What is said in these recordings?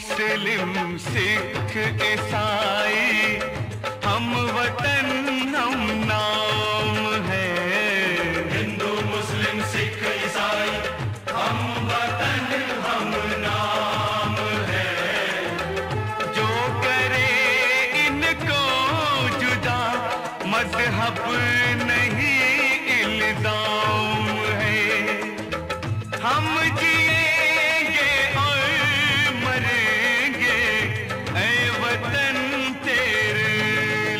मुस्लिम सिख ईसाई हम वतन हम नाम है। हिंदू मुस्लिम सिख ईसाई हम वतन हम नाम है। जो करे इनको जुदा मजहब नहीं इल्जाम है। हम जिएंगे और मरेंगे ऐ वतन तेरे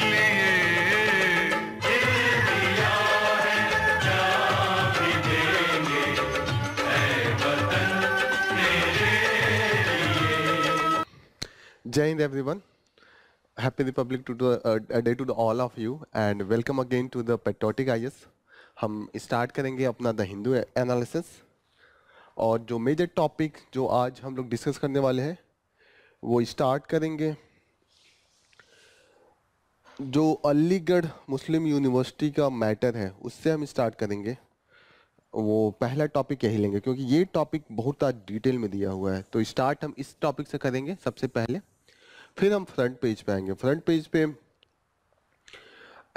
लिए। ये दिया है जान भी देंगे ऐ वतन तेरे लिए। Jai Hind everyone. Happy Republic to a day to all of you and welcome again to the Patriotic IAS. हम स्टार्ट करेंगे अपना द हिंदू एनालिसिस और जो मेजर टॉपिक जो आज हम लोग डिस्कस करने वाले हैं वो स्टार्ट करेंगे जो अलीगढ़ मुस्लिम यूनिवर्सिटी का मैटर है उससे हम स्टार्ट करेंगे। वो पहला टॉपिक यही लेंगे क्योंकि ये टॉपिक बहुत आज डिटेल में दिया हुआ है। तो स्टार्ट हम इस टॉपिक से करेंगे सबसे पहले, फिर हम फ्रंट पेज पे आएंगे। फ्रंट पेज पे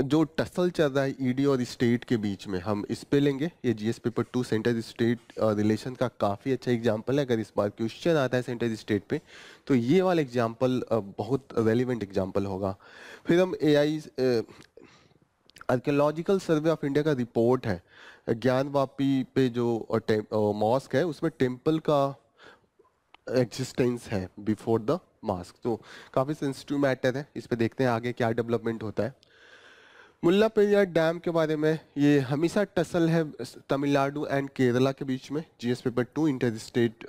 जो टसल चल रहा है ईडी और स्टेट के बीच में हम इस पे लेंगे। ये GS paper 2 centre state relation का काफ़ी अच्छा एग्जांपल है। अगर इस बार क्वेश्चन आता है सेंटर स्टेट पे तो ये वाला एग्जांपल बहुत रेलिवेंट एग्जांपल होगा। फिर हम AI archaeological survey of India का रिपोर्ट है ज्ञानवापी पे जो मॉस्क है उसमें टेम्पल का एग्जिस्टेंस है बिफोर द मास्क। तो काफ़ी सेंसिटिव मैटर है, इस पे देखते हैं आगे क्या डेवलपमेंट होता है। मुल्ला पेरियार डैम के बारे में ये हमेशा टसल है तमिलनाडु एंड केरला के बीच में। GS paper 2 inter state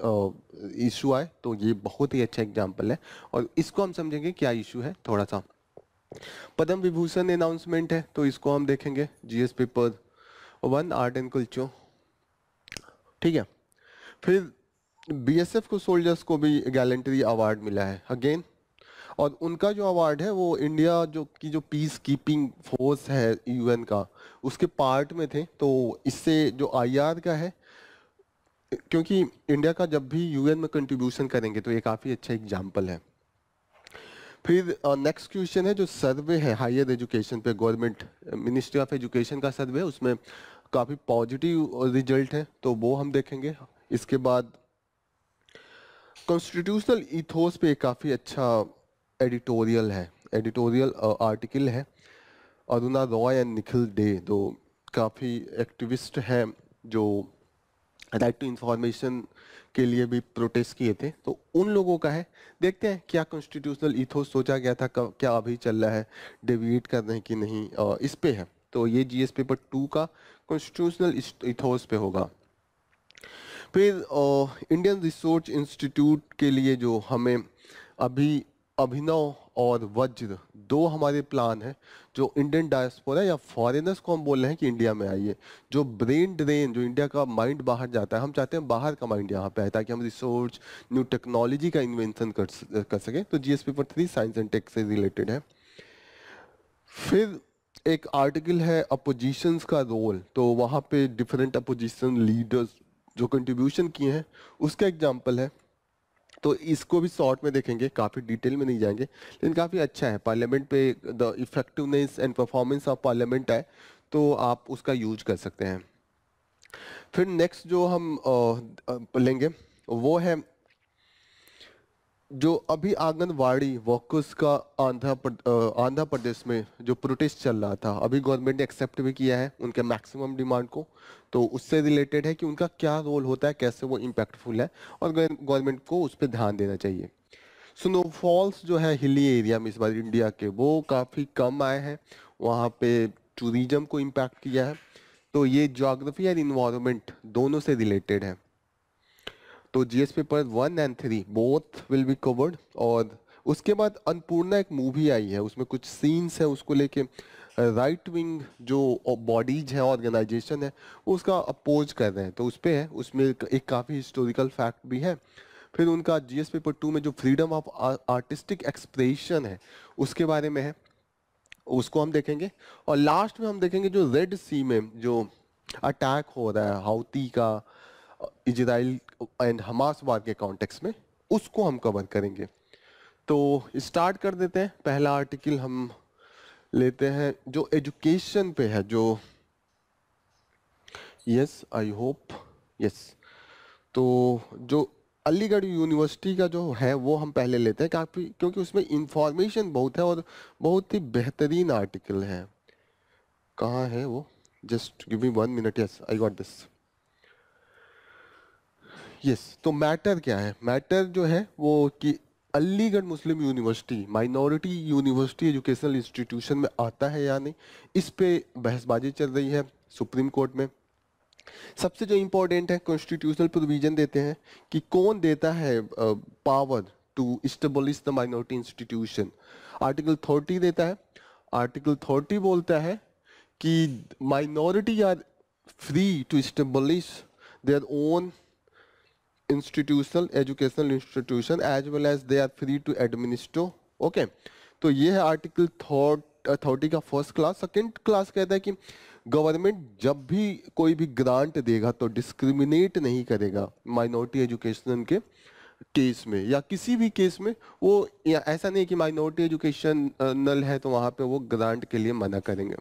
issue आए तो ये बहुत ही अच्छा एग्जांपल है और इसको हम समझेंगे क्या इशू है थोड़ा सा। पद्म विभूषण अनाउंसमेंट है तो इसको हम देखेंगे GS paper 1 art and culture, ठीक है। फिर बीएसएफ को सोल्जर्स को भी गैलेंट्री अवार्ड मिला है अगेन, और उनका जो अवार्ड है वो इंडिया जो पीस कीपिंग फोर्स है यूएन का उसके पार्ट में थे। तो इससे जो आईआर का है, क्योंकि इंडिया का जब भी यूएन में कंट्रीब्यूशन करेंगे तो ये काफ़ी अच्छा एग्जाम्पल है। फिर नेक्स्ट क्वेश्चन है जो सर्वे है हायर एजुकेशन पे, गवर्नमेंट मिनिस्ट्री ऑफ एजुकेशन का सर्वे है, उसमें काफ़ी पॉजिटिव रिजल्ट है तो वो हम देखेंगे। इसके बाद कॉन्स्टिट्यूशनल इथोस पे काफ़ी अच्छा एडिटोरियल है, एडिटोरियल आर्टिकल है। अरुणा रॉय एंड निखिल डे दो काफ़ी एक्टिविस्ट हैं जो राइट टू इंफॉर्मेशन के लिए भी प्रोटेस्ट किए थे, तो उन लोगों का है। देखते हैं क्या कॉन्स्टिट्यूशनल इथोस सोचा गया था क्या अभी चल रहा है, डिवीट कर रहे हैं कि नहीं, इस पे है। तो ये जीएस पेपर 2 का कॉन्स्टिट्यूशनल इथोस पे होगा। फिर इंडियन रिसर्च इंस्टीट्यूट के लिए जो हमें अभी अभिनव और वज्र दो हमारे प्लान है, जो इंडियन डायस्पोरा या फॉरेनर्स को हम बोल रहे हैं कि इंडिया में आइए। जो ब्रेन ड्रेन, जो इंडिया का माइंड बाहर जाता है, हम चाहते हैं बाहर का माइंड यहाँ पे आए ताकि हम रिसर्च न्यू टेक्नोलॉजी का इन्वेंशन कर सकें। तो GS paper 3 science and tech से रिलेटेड है। फिर एक आर्टिकल है अपोजिशंस का रोल, तो वहाँ पे डिफरेंट अपोजिशन लीडर्स जो कंट्रीब्यूशन किए हैं उसका एग्जाम्पल है। तो इसको भी शॉर्ट में देखेंगे, काफ़ी डिटेल में नहीं जाएंगे, लेकिन काफ़ी अच्छा है। पार्लियामेंट पे the effectiveness and performance of parliament है तो आप उसका यूज कर सकते हैं। फिर नेक्स्ट जो हम लेंगे वो है जो अभी आंगनवाड़ी वर्कर्स का आंध्र प्रदेश में जो प्रोटेस्ट चल रहा था, अभी गवर्नमेंट ने एक्सेप्ट भी किया है उनके मैक्सिमम डिमांड को। तो उससे रिलेटेड है कि उनका क्या रोल होता है, कैसे वो इम्पैक्टफुल है और गवर्नमेंट को उस पर ध्यान देना चाहिए। स्नोफॉल्स जो है हिली एरिया में इस बार इंडिया के वो काफ़ी कम आए हैं, वहाँ पे टूरिज्म को इम्पैक्ट किया है। तो ये ज्योग्राफी और इन्वायरमेंट दोनों से रिलेटेड है। तो GS paper 1 and 3 both will be covered. और उसके बाद अन्नपूर्णा एक मूवी आई है, उसमें कुछ सीन्स है उसको लेके राइट विंग जो बॉडीज है, ऑर्गेनाइजेशन है, वो उसका अपोज कर रहे हैं। तो उस पर है, उसमें एक काफ़ी हिस्टोरिकल फैक्ट भी है। फिर उनका जीएस पेपर 2 में जो फ्रीडम ऑफ आर्टिस्टिक एक्सप्रेशन है उसके बारे में है, उसको हम देखेंगे। और लास्ट में हम देखेंगे जो रेड सी में जो अटैक हो रहा है हाउती का इजराइल एंड हमास वार के कॉन्टेक्स्ट में, उसको हम कवर करेंगे। तो स्टार्ट कर देते हैं। पहला आर्टिकल हम लेते हैं जो एजुकेशन पे है, जो यस आई होप यस, तो जो अलीगढ़ यूनिवर्सिटी का जो है वो हम पहले लेते हैं काफ़ी, क्योंकि उसमें इंफॉर्मेशन बहुत है और बहुत ही बेहतरीन आर्टिकल है। कहाँ है वो? Just give me 1 minute. Yes I got this. Yes, तो मैटर क्या है? मैटर जो है वो कि Aligarh Muslim University minority university educational institution में आता है या नहीं, इस पे बहसबाजी चल रही है सुप्रीम कोर्ट में। सबसे जो इम्पोर्टेंट है, कॉन्स्टिट्यूशनल प्रोविजन देते हैं कि कौन देता है power to establish the minority institution. Article 30 देता है। आर्टिकल 30 बोलता है कि minority are free to establish their own institutional educational institution as well as they are free to administer। Okay, तो ये है आर्टिकल 30 का फर्स्ट क्लास। सेकंड क्लास कहता है कि गवर्नमेंट जब भी कोई भी ग्रांट देगा तो डिस्क्रिमिनेट नहीं करेगा माइनॉरिटी एजुकेशन के केस में या किसी भी केस में। वो या ऐसा नहीं कि माइनॉरिटी एजुकेशन नल है तो वहाँ पे वो ग्रांट के लिए मना करेंगे।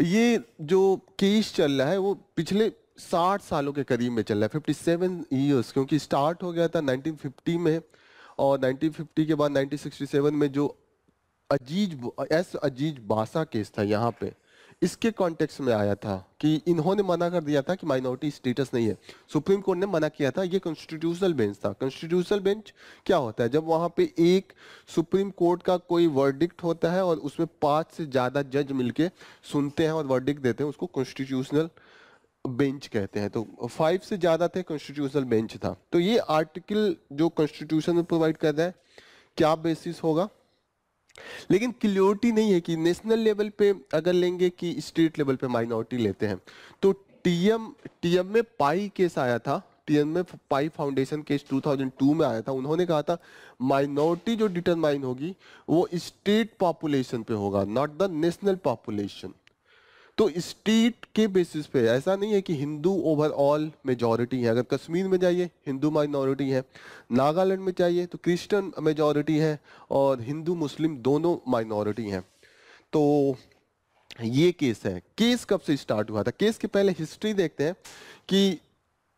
ये जो केस चल रहा है वो पिछले 60 सालों के करीब में चल रहा है, 57 ईयर्स, क्योंकि स्टार्ट हो गया था 1950 में और 1950 के बाद 1967 में जो अजीज बासा केस था यहाँ पे, इसके कॉन्टेक्स्ट में आया था कि इन्होंने मना कर दिया था कि माइनॉरिटी स्टेटस नहीं है। सुप्रीम कोर्ट ने मना किया था। ये कॉन्स्टिट्यूशनल बेंच था। कॉन्स्टिट्यूशनल बेंच क्या होता है? जब वहाँ पे एक सुप्रीम कोर्ट का कोई वर्डिक्ट होता है और उसमें 5 से ज़्यादा जज मिलके सुनते हैं और वर्डिक्ट देते हैं, उसको कॉन्स्टिट्यूशनल बेंच कहते हैं। तो 5 से ज्यादा थे, कॉन्स्टिट्यूशनल बेंच था। तो ये आर्टिकल जो कॉन्स्टिट्यूशन में प्रोवाइड कर रहा है क्या बेसिस होगा, लेकिन क्लियरिटी नहीं है कि नेशनल लेवल पे अगर लेंगे कि स्टेट लेवल पे माइनॉरिटी लेते हैं। तो टीएम में पाई केस आया था। टीएम में पाई फाउंडेशन केस 2002 में आया था। उन्होंने कहा था माइनॉरिटी जो डिटरमाइन होगी वो स्टेट पॉपुलेशन पे होगा, नॉट द नेशनल पॉपुलेशन। तो स्टेट के बेसिस पे, ऐसा नहीं है कि हिंदू ओवरऑल मेजॉरिटी है। अगर कश्मीर में जाइए हिंदू माइनॉरिटी है, नागालैंड में जाइए तो क्रिश्चियन मेजॉरिटी है और हिंदू मुस्लिम दोनों माइनॉरिटी हैं। तो ये केस है। केस कब से स्टार्ट हुआ था? केस के पहले हिस्ट्री देखते हैं कि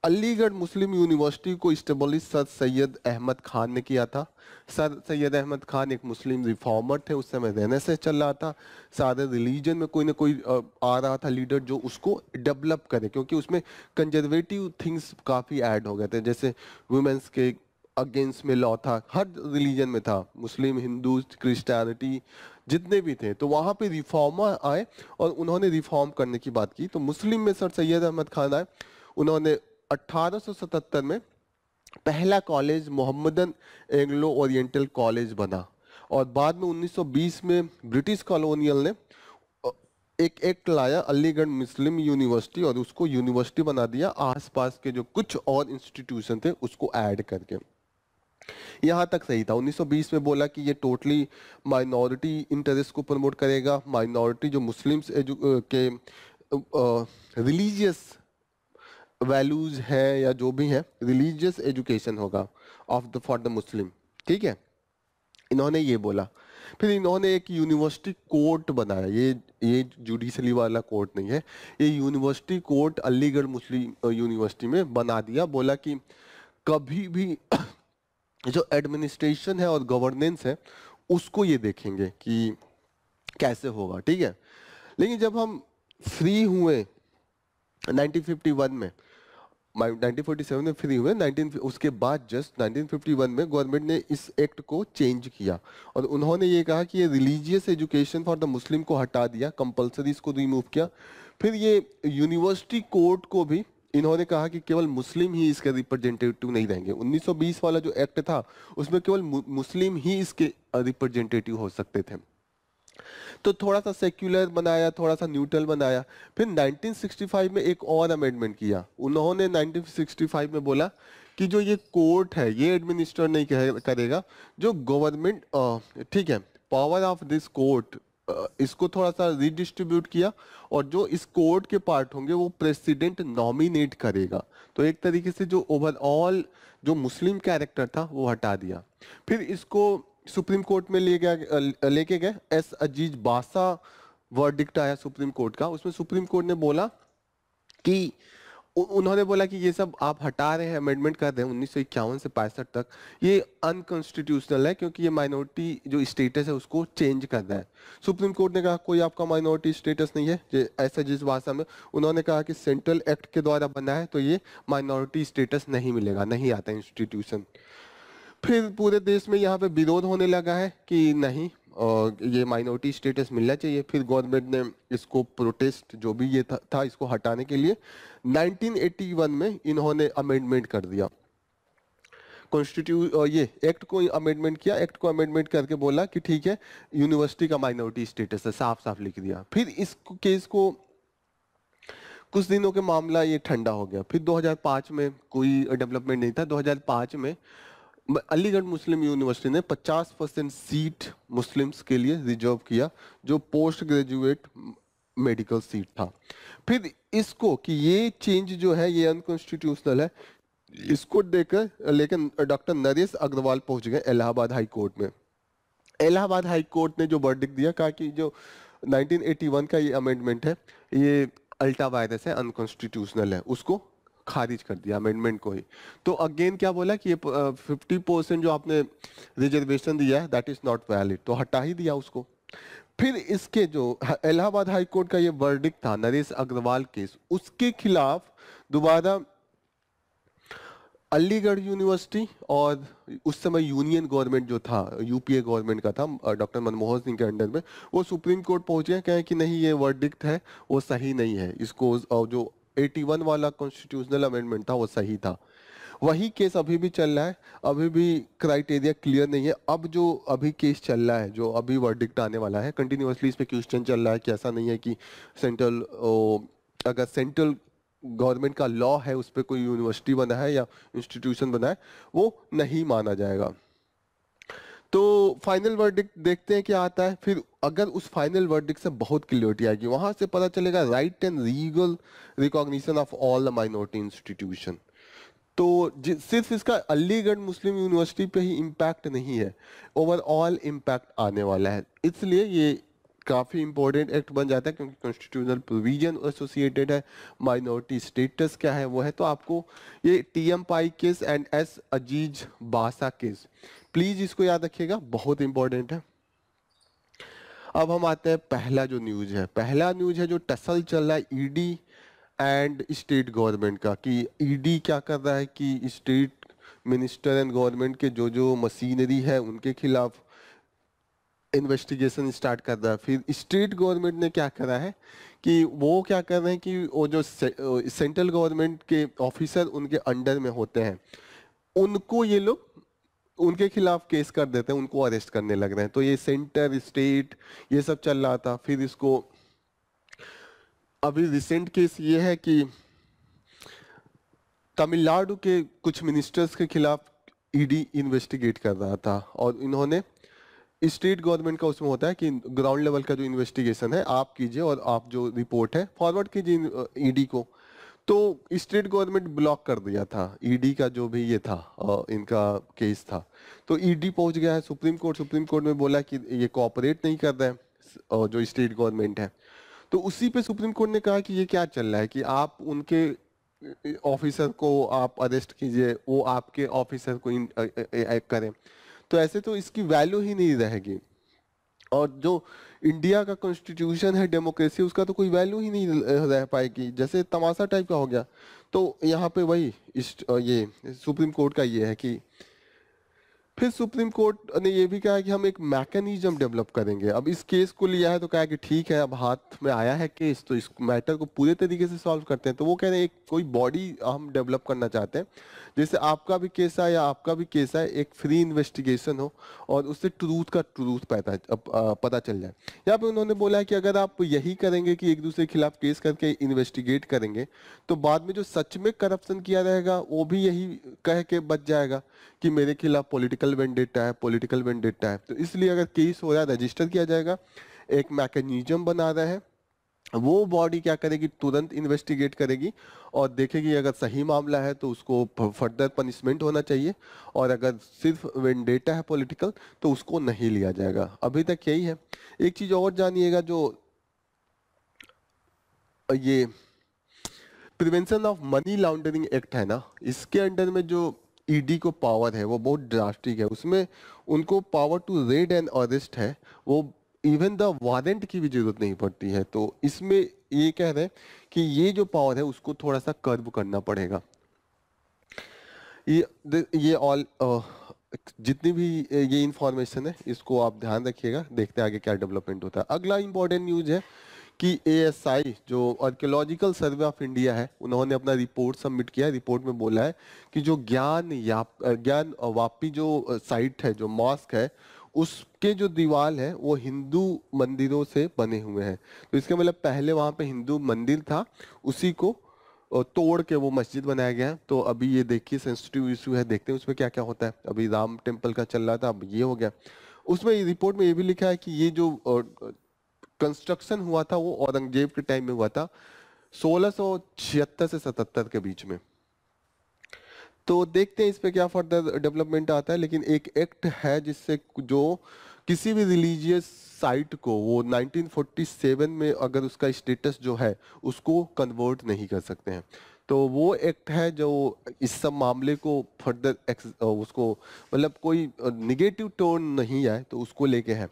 अलीगढ़ मुस्लिम यूनिवर्सिटी को इस्टेब्लिश सर सैयद अहमद खान ने किया था। सर सैयद अहमद खान एक मुस्लिम रिफॉर्मर थे, उस समय रहने से चल रहा था। सारे रिलीजन में कोई ना कोई आ रहा था लीडर जो उसको डेवलप करे, क्योंकि उसमें कंजर्वेटिव थिंग्स काफ़ी ऐड हो गए थे। जैसे वुमेन्स के अगेंस्ट में लॉ था, हर रिलीजन में था, मुस्लिम, हिंदू, क्रिश्चियनिटी जितने भी थे। तो वहाँ पे रिफॉर्मर आए और उन्होंने रिफॉर्म करने की बात की। तो मुस्लिम में सर सैयद अहमद खान आए। उन्होंने 1877 में पहला college Mohammedan Anglo oriental college बना और बाद में 1920 में ब्रिटिश कॉलोनियल ने एक एक्ट लाया अलीगढ़ मुस्लिम यूनिवर्सिटी और उसको यूनिवर्सिटी बना दिया, आसपास के जो कुछ और इंस्टीट्यूशन थे उसको ऐड करके। यहाँ तक सही था। 1920 में बोला कि ये टोटली माइनॉरिटी इंटरेस्ट को प्रमोट करेगा, माइनॉरिटी जो मुस्लिम्स के रिलीजियस वैल्यूज है या जो भी है, रिलीजियस एजुकेशन होगा फॉर द मुस्लिम। ठीक है, इन्होंने ये बोला। फिर इन्होंने एक यूनिवर्सिटी कोर्ट बनाया। ये जुडिशली वाला कोर्ट नहीं है, ये university court Aligarh Muslim university में बना दिया। बोला कि कभी भी जो एडमिनिस्ट्रेशन है और गवर्नेंस है उसको ये देखेंगे कि कैसे होगा। ठीक है, लेकिन जब हम फ्री हुए 1951 में, 1947 में फ्री हुए, उसके बाद जस्ट 1951 में गवर्नमेंट ने इस एक्ट को चेंज किया और उन्होंने ये कहा कि ये religious education for the Muslim को हटा दिया, कंपलसरी इसको रिमूव किया। फिर ये यूनिवर्सिटी कोर्ट को भी इन्होंने कहा कि केवल मुस्लिम ही इसके रिप्रेजेंटेटिव नहीं रहेंगे। 1920 वाला जो एक्ट था उसमें केवल मुस्लिम ही इसके रिप्रेजेंटेटिव हो सकते थे। तो थोड़ा सा सेक्युलर बनाया, थोड़ा सा न्यूट्रल बनाया। फिर 1965 में एक और अमेंडमेंट किया। उन्होंने 1965 में बोला कि जो ये कोर्ट है ये एडमिनिस्टर नहीं करेगा, जो गवर्नमेंट, ठीक है, पावर ऑफ दिस कोर्ट इसको थोड़ा सा रिडिस्ट्रीब्यूट किया, और जो इस कोड के पार्ट होंगे वो प्रेसिडेंट नॉमिनेट करेगा। तो एक तरीके से जो ओवरऑल जो मुस्लिम कैरेक्टर था वो हटा दिया। फिर इसको सुप्रीम कोर्ट में लेके गए। एस अजीज बासा वर्डिक्ट आया सुप्रीम कोर्ट का। उसमें सुप्रीम कोर्ट ने बोला कि उन्होंने बोला कि ये सब आप हटा रहे हैं, अमेंडमेंट कर रहे हैं 1951 से 65 तक, ये अनकॉन्स्टिट्यूशनल है, क्योंकि ये माइनॉरिटी जो स्टेटस है उसको चेंज कर रहा है। सुप्रीम कोर्ट ने कहा कोई आपका माइनॉरिटी स्टेटस नहीं है। ऐसा जिस भाषा में उन्होंने कहा कि सेंट्रल एक्ट के द्वारा बना है, तो ये माइनॉरिटी स्टेटस नहीं मिलेगा, नहीं आता इंस्टीट्यूशन। फिर पूरे देश में यहाँ पे विरोध होने लगा है कि नहीं, और ये माइनॉरिटी स्टेटस मिलना चाहिए। फिर गवर्नमेंट ने इसको प्रोटेस्ट जो भी ये था इसको हटाने के लिए 1981 में इन्होंने अमेंडमेंट कर दिया ये एक्ट को अमेंडमेंट किया। एक्ट को अमेंडमेंट करके बोला कि ठीक है, यूनिवर्सिटी का माइनॉरिटी स्टेटस है, साफ साफ लिख दिया। फिर इस केस को कुछ दिनों के मामला ये ठंडा हो गया। फिर 2005 में कोई डेवलपमेंट नहीं था। 2005 में अलीगढ़ मुस्लिम यूनिवर्सिटी ने 50% सीट मुस्लिम्स के लिए रिजर्व किया, जो पोस्ट ग्रेजुएट मेडिकल सीट था। फिर इसको कि ये चेंज जो है ये अनकॉन्स्टिट्यूशनल है, इसको देखकर लेकिन डॉक्टर नरेश अग्रवाल पहुंच गए इलाहाबाद हाई कोर्ट में। इलाहाबाद हाई कोर्ट ने जो वर्डिक्ट दिया, कहा कि जो 1981 का ये अमेंडमेंट है ये अल्टा वायरस है, अनकॉन्स्टिट्यूशनल है, उसको खारिज कर दिया अमेंडमेंट को ही। तो अगेन क्या बोला कि ये 50% जो आपने रिजर्वेशन दिया है दैट इज नॉट वैलिड, तो हटा ही दिया उसको। फिर इसके जो इलाहाबाद हाई कोर्ट का ये वर्डिक्ट था नरेश अग्रवाल केस, उसके खिलाफ दोबारा अलीगढ़ यूनिवर्सिटी और उस समय यूनियन गवर्नमेंट जो था, यूपीए गवर्नमेंट का था डॉक्टर मनमोहन सिंह के अंडर में, वो सुप्रीम कोर्ट पहुंचे, कहे कि नहीं ये वर्डिक्ट है वो सही नहीं है, इसको जो 81 वाला कॉन्स्टिट्यूशनल अमेंडमेंट था वो सही था। वही केस अभी भी चल रहा है, अभी भी क्राइटेरिया क्लियर नहीं है। अब जो अभी केस चल रहा है, जो अभी वर्डिक्ट आने वाला है, कंटिन्यूअसली इस पे क्वेश्चन चल रहा है कि ऐसा नहीं है कि सेंट्रल अगर सेंट्रल गवर्नमेंट का लॉ है उस पर कोई यूनिवर्सिटी बना है या इंस्टीट्यूशन बना है वो नहीं माना जाएगा। तो फाइनल वर्डिक्ट देखते हैं क्या आता है। फिर अगर उस फाइनल वर्डिक्ट से बहुत क्लियरिटी आएगी, वहां से पता चलेगा right and legal recognition of all the minority institution. तो सिर्फ इसका अलीगढ़ मुस्लिम यूनिवर्सिटी पे ही इम्पैक्ट नहीं है, ओवरऑल इम्पैक्ट आने वाला है। इसलिए ये काफी इंपॉर्टेंट एक्ट बन जाता है, क्योंकि कॉन्स्टिट्यूशनल प्रोविजन एसोसिएटेड है, माइनॉरिटी स्टेटस क्या है वो है। तो आपको ये TM Pai case and S Azeez Basha case, please इसको याद रखिएगा, बहुत इंपॉर्टेंट है। अब हम आते हैं पहला जो न्यूज है, पहला न्यूज है जो टसल चल रहा है ईडी एंड स्टेट गवर्नमेंट का, कि ईडी क्या कर रहा है कि स्टेट मिनिस्टर एंड गवर्नमेंट के जो मशीनरी है उनके खिलाफ इन्वेस्टिगेशन स्टार्ट कर रहा है। फिर स्टेट गवर्नमेंट ने क्या करा है कि वो क्या कर रहे हैं कि वो जो सेंट्रल गवर्नमेंट के ऑफिसर उनके अंडर में होते हैं उनको ये लोग उनके खिलाफ केस कर देते हैं, उनको अरेस्ट करने लग रहे हैं। तो ये सेंटर स्टेट ये सब चल रहा था। फिर इसको अभी रिसेंट केस ये है कि तमिलनाडु के कुछ मिनिस्टर्स के खिलाफ ईडी इन्वेस्टिगेट कर रहा था, और इन्होंने स्टेट गवर्नमेंट का उसमें होता है कि ग्राउंड लेवल का जो इन्वेस्टिगेशन है आप कीजिए और आप जो रिपोर्ट है फॉरवर्ड कीजिए ईडी को। तो स्टेट गवर्नमेंट ब्लॉक कर दिया था ईडी का जो भी ये था इनका केस था। तो ईडी पहुंच गया है सुप्रीम कोर्ट। सुप्रीम कोर्ट में बोला कि ये कोऑपरेट नहीं कर रहा है जो स्टेट गवर्नमेंट है। तो उसी पे सुप्रीम कोर्ट ने कहा कि ये क्या चल रहा है कि आप उनके ऑफिसर को आप अरेस्ट कीजिए, वो आपके ऑफिसर को करें, तो ऐसे तो इसकी वैल्यू ही नहीं रहेगी। और जो इंडिया का कॉन्स्टिट्यूशन है, डेमोक्रेसी, उसका तो कोई वैल्यू ही नहीं रह पाएगी, जैसे तमाशा टाइप का हो गया। तो यहाँ पे वही ये सुप्रीम कोर्ट का ये है कि फिर सुप्रीम कोर्ट ने ये भी कहा कि हम एक मैकेनिज्म डेवलप करेंगे। अब इस केस को लिया है तो कहा कि ठीक है अब हाथ में आया है केस तो इस मैटर को पूरे तरीके से सॉल्व करते हैं। तो वो कह रहे हैं एक कोई बॉडी हम डेवलप करना चाहते हैं जैसे आपका भी केस है या आपका भी केस है, एक फ्री इन्वेस्टिगेशन हो और उससे ट्रूथ का ट्रूथ पता चल जाए। यहाँ पे उन्होंने बोला है कि अगर आप यही करेंगे कि एक दूसरे के खिलाफ केस करके इन्वेस्टिगेट करेंगे तो बाद में जो सच में करप्शन किया रहेगा वो भी यही कह के बच जाएगा कि मेरे खिलाफ पॉलिटिकल वेंडेटा है, पॉलिटिकल वेंडेटा है। तो इसलिए अगर केस हो रहा है रजिस्टर किया जाएगा, एक मैकेनिज्म बना रहा है। वो बॉडी क्या करेगी, तुरंत इन्वेस्टिगेट करेगी और देखेगी अगर सही मामला है तो उसको फर्दर पनिशमेंट होना चाहिए, और अगर सिर्फ वेंडेटा है पॉलिटिकल तो उसको नहीं लिया जाएगा। अभी तक यही है। एक चीज और जानिएगा, जो ये prevention of money laundering act है ना, इसके अंडर में जो ईडी को पावर है वो बहुत ड्रास्टिक है। उसमें उनको power to raid and arrest है, वो इवन द वारंट की भी जरूरत नहीं पड़ती है। तो इसमें ये कह रहे हैं कि ये जो पावर है उसको थोड़ा सा कर्व करना पड़ेगा। ये ऑल जितनी भी ये इंफॉर्मेशन है इसको आप ध्यान रखिएगा, देखते हैं आगे क्या डेवलपमेंट होता है। अगला इंपॉर्टेंट न्यूज है कि एएसआई जो आर्कियोलॉजिकल सर्वे ऑफ इंडिया है, उन्होंने अपना रिपोर्ट सबमिट किया है। रिपोर्ट में बोला है कि जो ज्ञान वापी जो साइट है, जो मॉस्क है, उसके जो दीवार है वो हिंदू मंदिरों से बने हुए हैं। तो इसका मतलब पहले वहां पे हिंदू मंदिर था, उसी को तोड़ के वो मस्जिद बनाया गया है। तो अभी ये देखिए सेंसिटिव इशू है, देखते हैं उसमें क्या क्या होता है। अभी राम टेम्पल का चल रहा था, अब ये हो गया। उसमें रिपोर्ट में ये भी लिखा है कि ये जो कंस्ट्रक्शन हुआ था वो औरंगजेब के टाइम में हुआ था, 1676 से 77 के बीच में। तो देखते हैं इस पे क्या फर्दर डेवलपमेंट आता है। लेकिन एक एक्ट है जिससे जो किसी भी रिलीजियस साइट को वो 1947 में अगर उसका स्टेटस जो है उसको कन्वर्ट नहीं कर सकते हैं। तो वो एक्ट है जो इस सब मामले को फर्दर उसको मतलब कोई निगेटिव टोन नहीं आए तो उसको लेके है।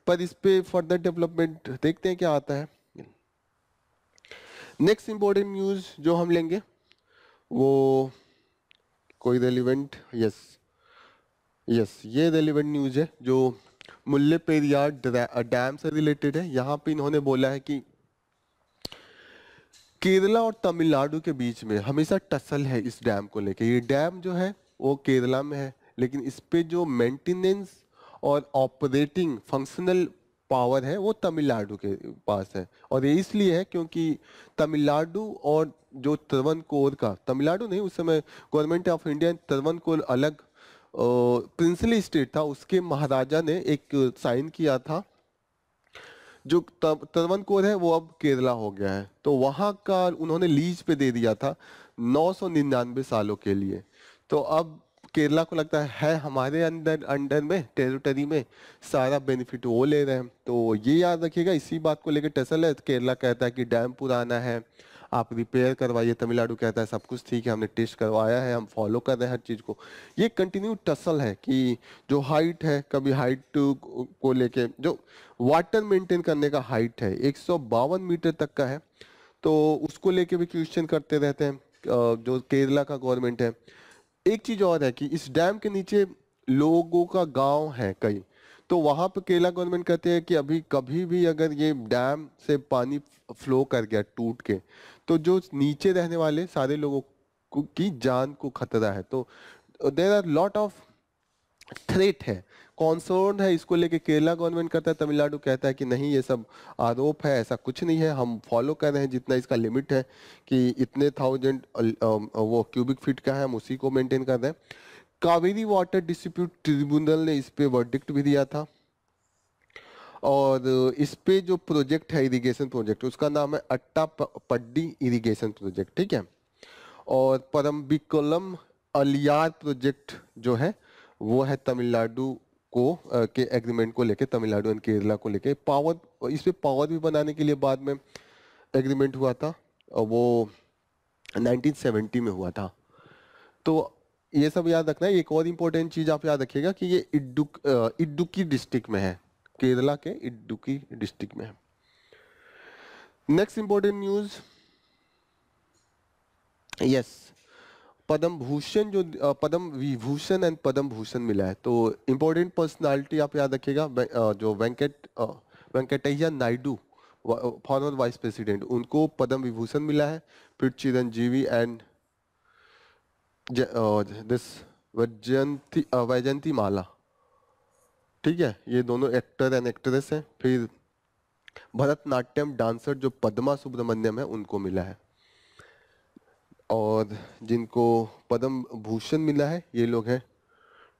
पर इस पे फर्दर डेवलपमेंट देखते हैं क्या आता है। नेक्स्ट इंपॉर्टेंट न्यूज जो हम लेंगे वो कोई रेलिवेंट, यस ये रेलिवेंट न्यूज है जो मुल्ले पेरियार डैम से रिलेटेड है। यहाँ पे इन्होंने बोला है कि केरला और तमिलनाडु के बीच में हमेशा टसल है इस डैम को लेके। ये डैम जो है वो केरला में है, लेकिन इस पे जो मेंटेनेंस और ऑपरेटिंग फंक्शनल पावर है वो तमिलनाडु के पास है। और ये इसलिए है क्योंकि तमिलनाडु और जो त्रवणकोर का, तमिलनाडु नहीं उस समय गवर्नमेंट ऑफ इंडिया, त्रवणकोर अलग प्रिंसली स्टेट था, उसके महाराजा ने एक साइन किया था। जो त्रवणकोर है वो अब केरला हो गया है, तो वहां का उन्होंने लीज पे दे दिया था 999 सालों के लिए। तो अब केरला को लगता है हमारे अंदर अंडर में टेरिटरी में सारा बेनिफिट वो ले रहे हैं। तो ये याद रखिएगा, इसी बात को लेकर टसल है। केरला कहता है कि डैम पुराना है, आप रिपेयर करवाइए। तमिलनाडु कहता है सब कुछ ठीक है, हमने टेस्ट करवाया है, हम फॉलो कर रहे हैं हर चीज को। ये कंटिन्यू टसल है कि जो हाइट है, कभी हाइट को लेके जो वाटर मेंटेन करने का हाइट है 152 मीटर तक का है, तो उसको लेके भी क्वेश्चन करते रहते हैं जो केरला का गवर्नमेंट है। एक चीज और है कि इस डैम के नीचे लोगों का गांव है कई, तो वहां पर केरला गवर्नमेंट कहते हैं कि अभी कभी भी अगर ये डैम से पानी फ्लो कर गया टूट के, तो जो नीचे रहने वाले सारे लोगों की जान को खतरा है। तो there are lot of threat है, कॉन्सर्न है, इसको लेके केरला गवर्नमेंट कहता है, तमिलनाडु कहता है कि नहीं ये सब आरोप है, ऐसा कुछ नहीं है, हम फॉलो कर रहे हैं जितना इसका लिमिट है कि इतने 1000 वो क्यूबिक फीट का है, हम उसी को मेंटेन कर रहे हैं। कावेरी वाटर डिस्प्यूट ट्रिब्यूनल ने इस पे वर्डिक्ट भी दिया था। और इस पे जो प्रोजेक्ट है इरिगेशन प्रोजेक्ट, उसका नाम है अट्टापड्डी इरिगेशन प्रोजेक्ट, ठीक है। और परम्बिकुलम अलियार प्रोजेक्ट जो है वो है तमिलनाडु को के एग्रीमेंट को लेके, तमिलनाडु एंड केरला को लेके। पावर, इस पे पावर भी बनाने के लिए बाद में एग्रीमेंट हुआ था, और वो 1970 में हुआ था। तो ये सब याद रखना है। एक और इम्पोर्टेंट चीज आप याद रखिएगा कि ये इडुक्की डिस्ट्रिक्ट में है, केरला के इडुक्की डिस्ट्रिक्ट में है। Next important news, yes Padma Bhushan, जो पद्म विभूषण एंड पद्म भूषण मिला है। तो इंपॉर्टेंट पर्सनालिटी आप याद रखिएगा, जो Venkaiah Naidu former vice president, उनको पद्म विभूषण मिला है। फिर Chiranjeevi and this Vyjayanthimala, ठीक है, ये दोनों एक्टर एंड एक्ट्रेस हैं। फिर भरतनाट्यम डांसर जो पद्मा सुब्रमण्यम है उनको मिला है। और जिनको पद्म भूषण मिला है ये लोग हैं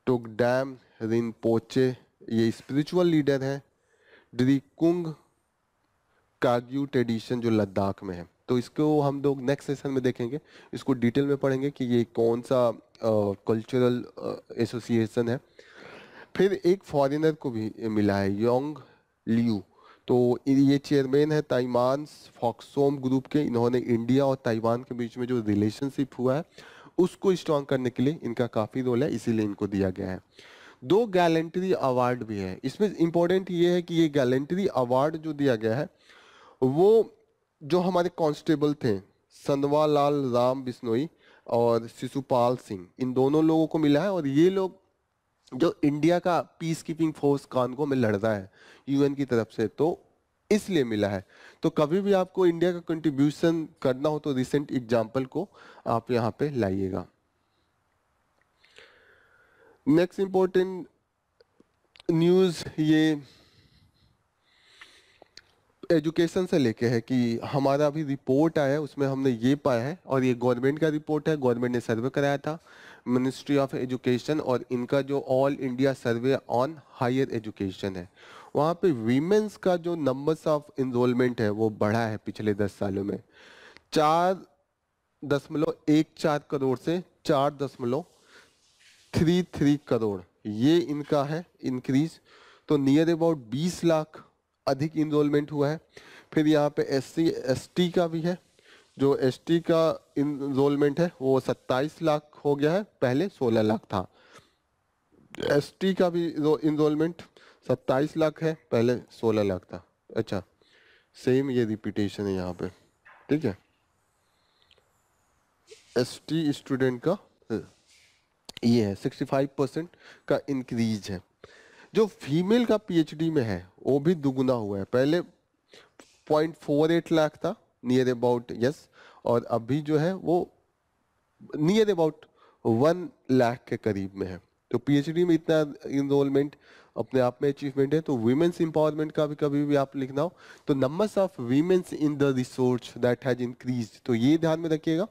टोगडैम रिनपोचे, ये स्पिरिचुअल लीडर है। ड्रीकुंग काग्यू ट्रेडिशन जो लद्दाख में है। तो इसको हम लोग नेक्स्ट सेशन में देखेंगे, इसको डिटेल में पढ़ेंगे कि ये कौन सा कल्चरल एसोसिएशन है। फिर एक फॉरेनर को भी मिला है, योंग लियू। तो ये चेयरमैन है ताइवान फॉक्सोम ग्रुप के। इन्होंने इंडिया और ताइवान के बीच में जो रिलेशनशिप हुआ है उसको स्ट्रॉन्ग करने के लिए इनका काफ़ी रोल है, इसीलिए इनको दिया गया है। 2 गैलेंट्री अवार्ड भी है। इसमें इम्पोर्टेंट ये है कि ये गैलेंट्री अवार्ड जो दिया गया है वो जो हमारे कांस्टेबल थे सनवालाल राम बिश्नोई और शिशुपाल सिंह, इन दोनों लोगों को मिला है। और ये लोग जो इंडिया का पीस कीपिंग फोर्स कानगो में लड़ रहा है यूएन की तरफ से, तो इसलिए मिला है। तो कभी भी आपको इंडिया का कंट्रीब्यूशन करना हो तो रिसेंट एग्जाम्पल को आप यहाँ पे लाइएगा। नेक्स्ट इंपॉर्टेंट न्यूज़ ये एजुकेशन से लेके है कि हमारा अभी रिपोर्ट आया है, उसमें हमने ये पाया है, और ये गवर्नमेंट का रिपोर्ट है, गवर्नमेंट ने सर्वे कराया था मिनिस्ट्री ऑफ एजुकेशन, और इनका जो all India survey on higher education है, वहाँ पे वीमेंस का जो नंबर्स ऑफ इनरोलमेंट है वो बढ़ा है पिछले 10 सालों में 4.14 करोड़ से 4.33 करोड़, ये इनका है इंक्रीज। तो नियर अबाउट 20 लाख अधिक इनरोलमेंट हुआ है। फिर यहाँ पे SC ST का भी है, जो ST का इनरोलमेंट है वो 27 लाख हो गया है, पहले 16 लाख था। ST का भी इनरोलमेंट 27 लाख है, पहले 16 लाख था। अच्छा, सेम ये रिपीटेशन है यहाँ पे, ठीक है। ST स्टूडेंट का ये है 65% का इंक्रीज है। जो फीमेल का PhD में है वो भी दुगुना हुआ है, पहले 0.48 लाख था नियर अबाउट, यस, और अभी जो है वो नियर अबाउट 1 लाख के करीब में है। तो PhD में इतना इनरोलमेंट अपने आप में अचीवमेंट है। तो वीमेंस एम्पावरमेंट का भी कभी भी आप लिखना हो तो numbers of women's in the resource that has increase, तो ये ध्यान में रखिएगा।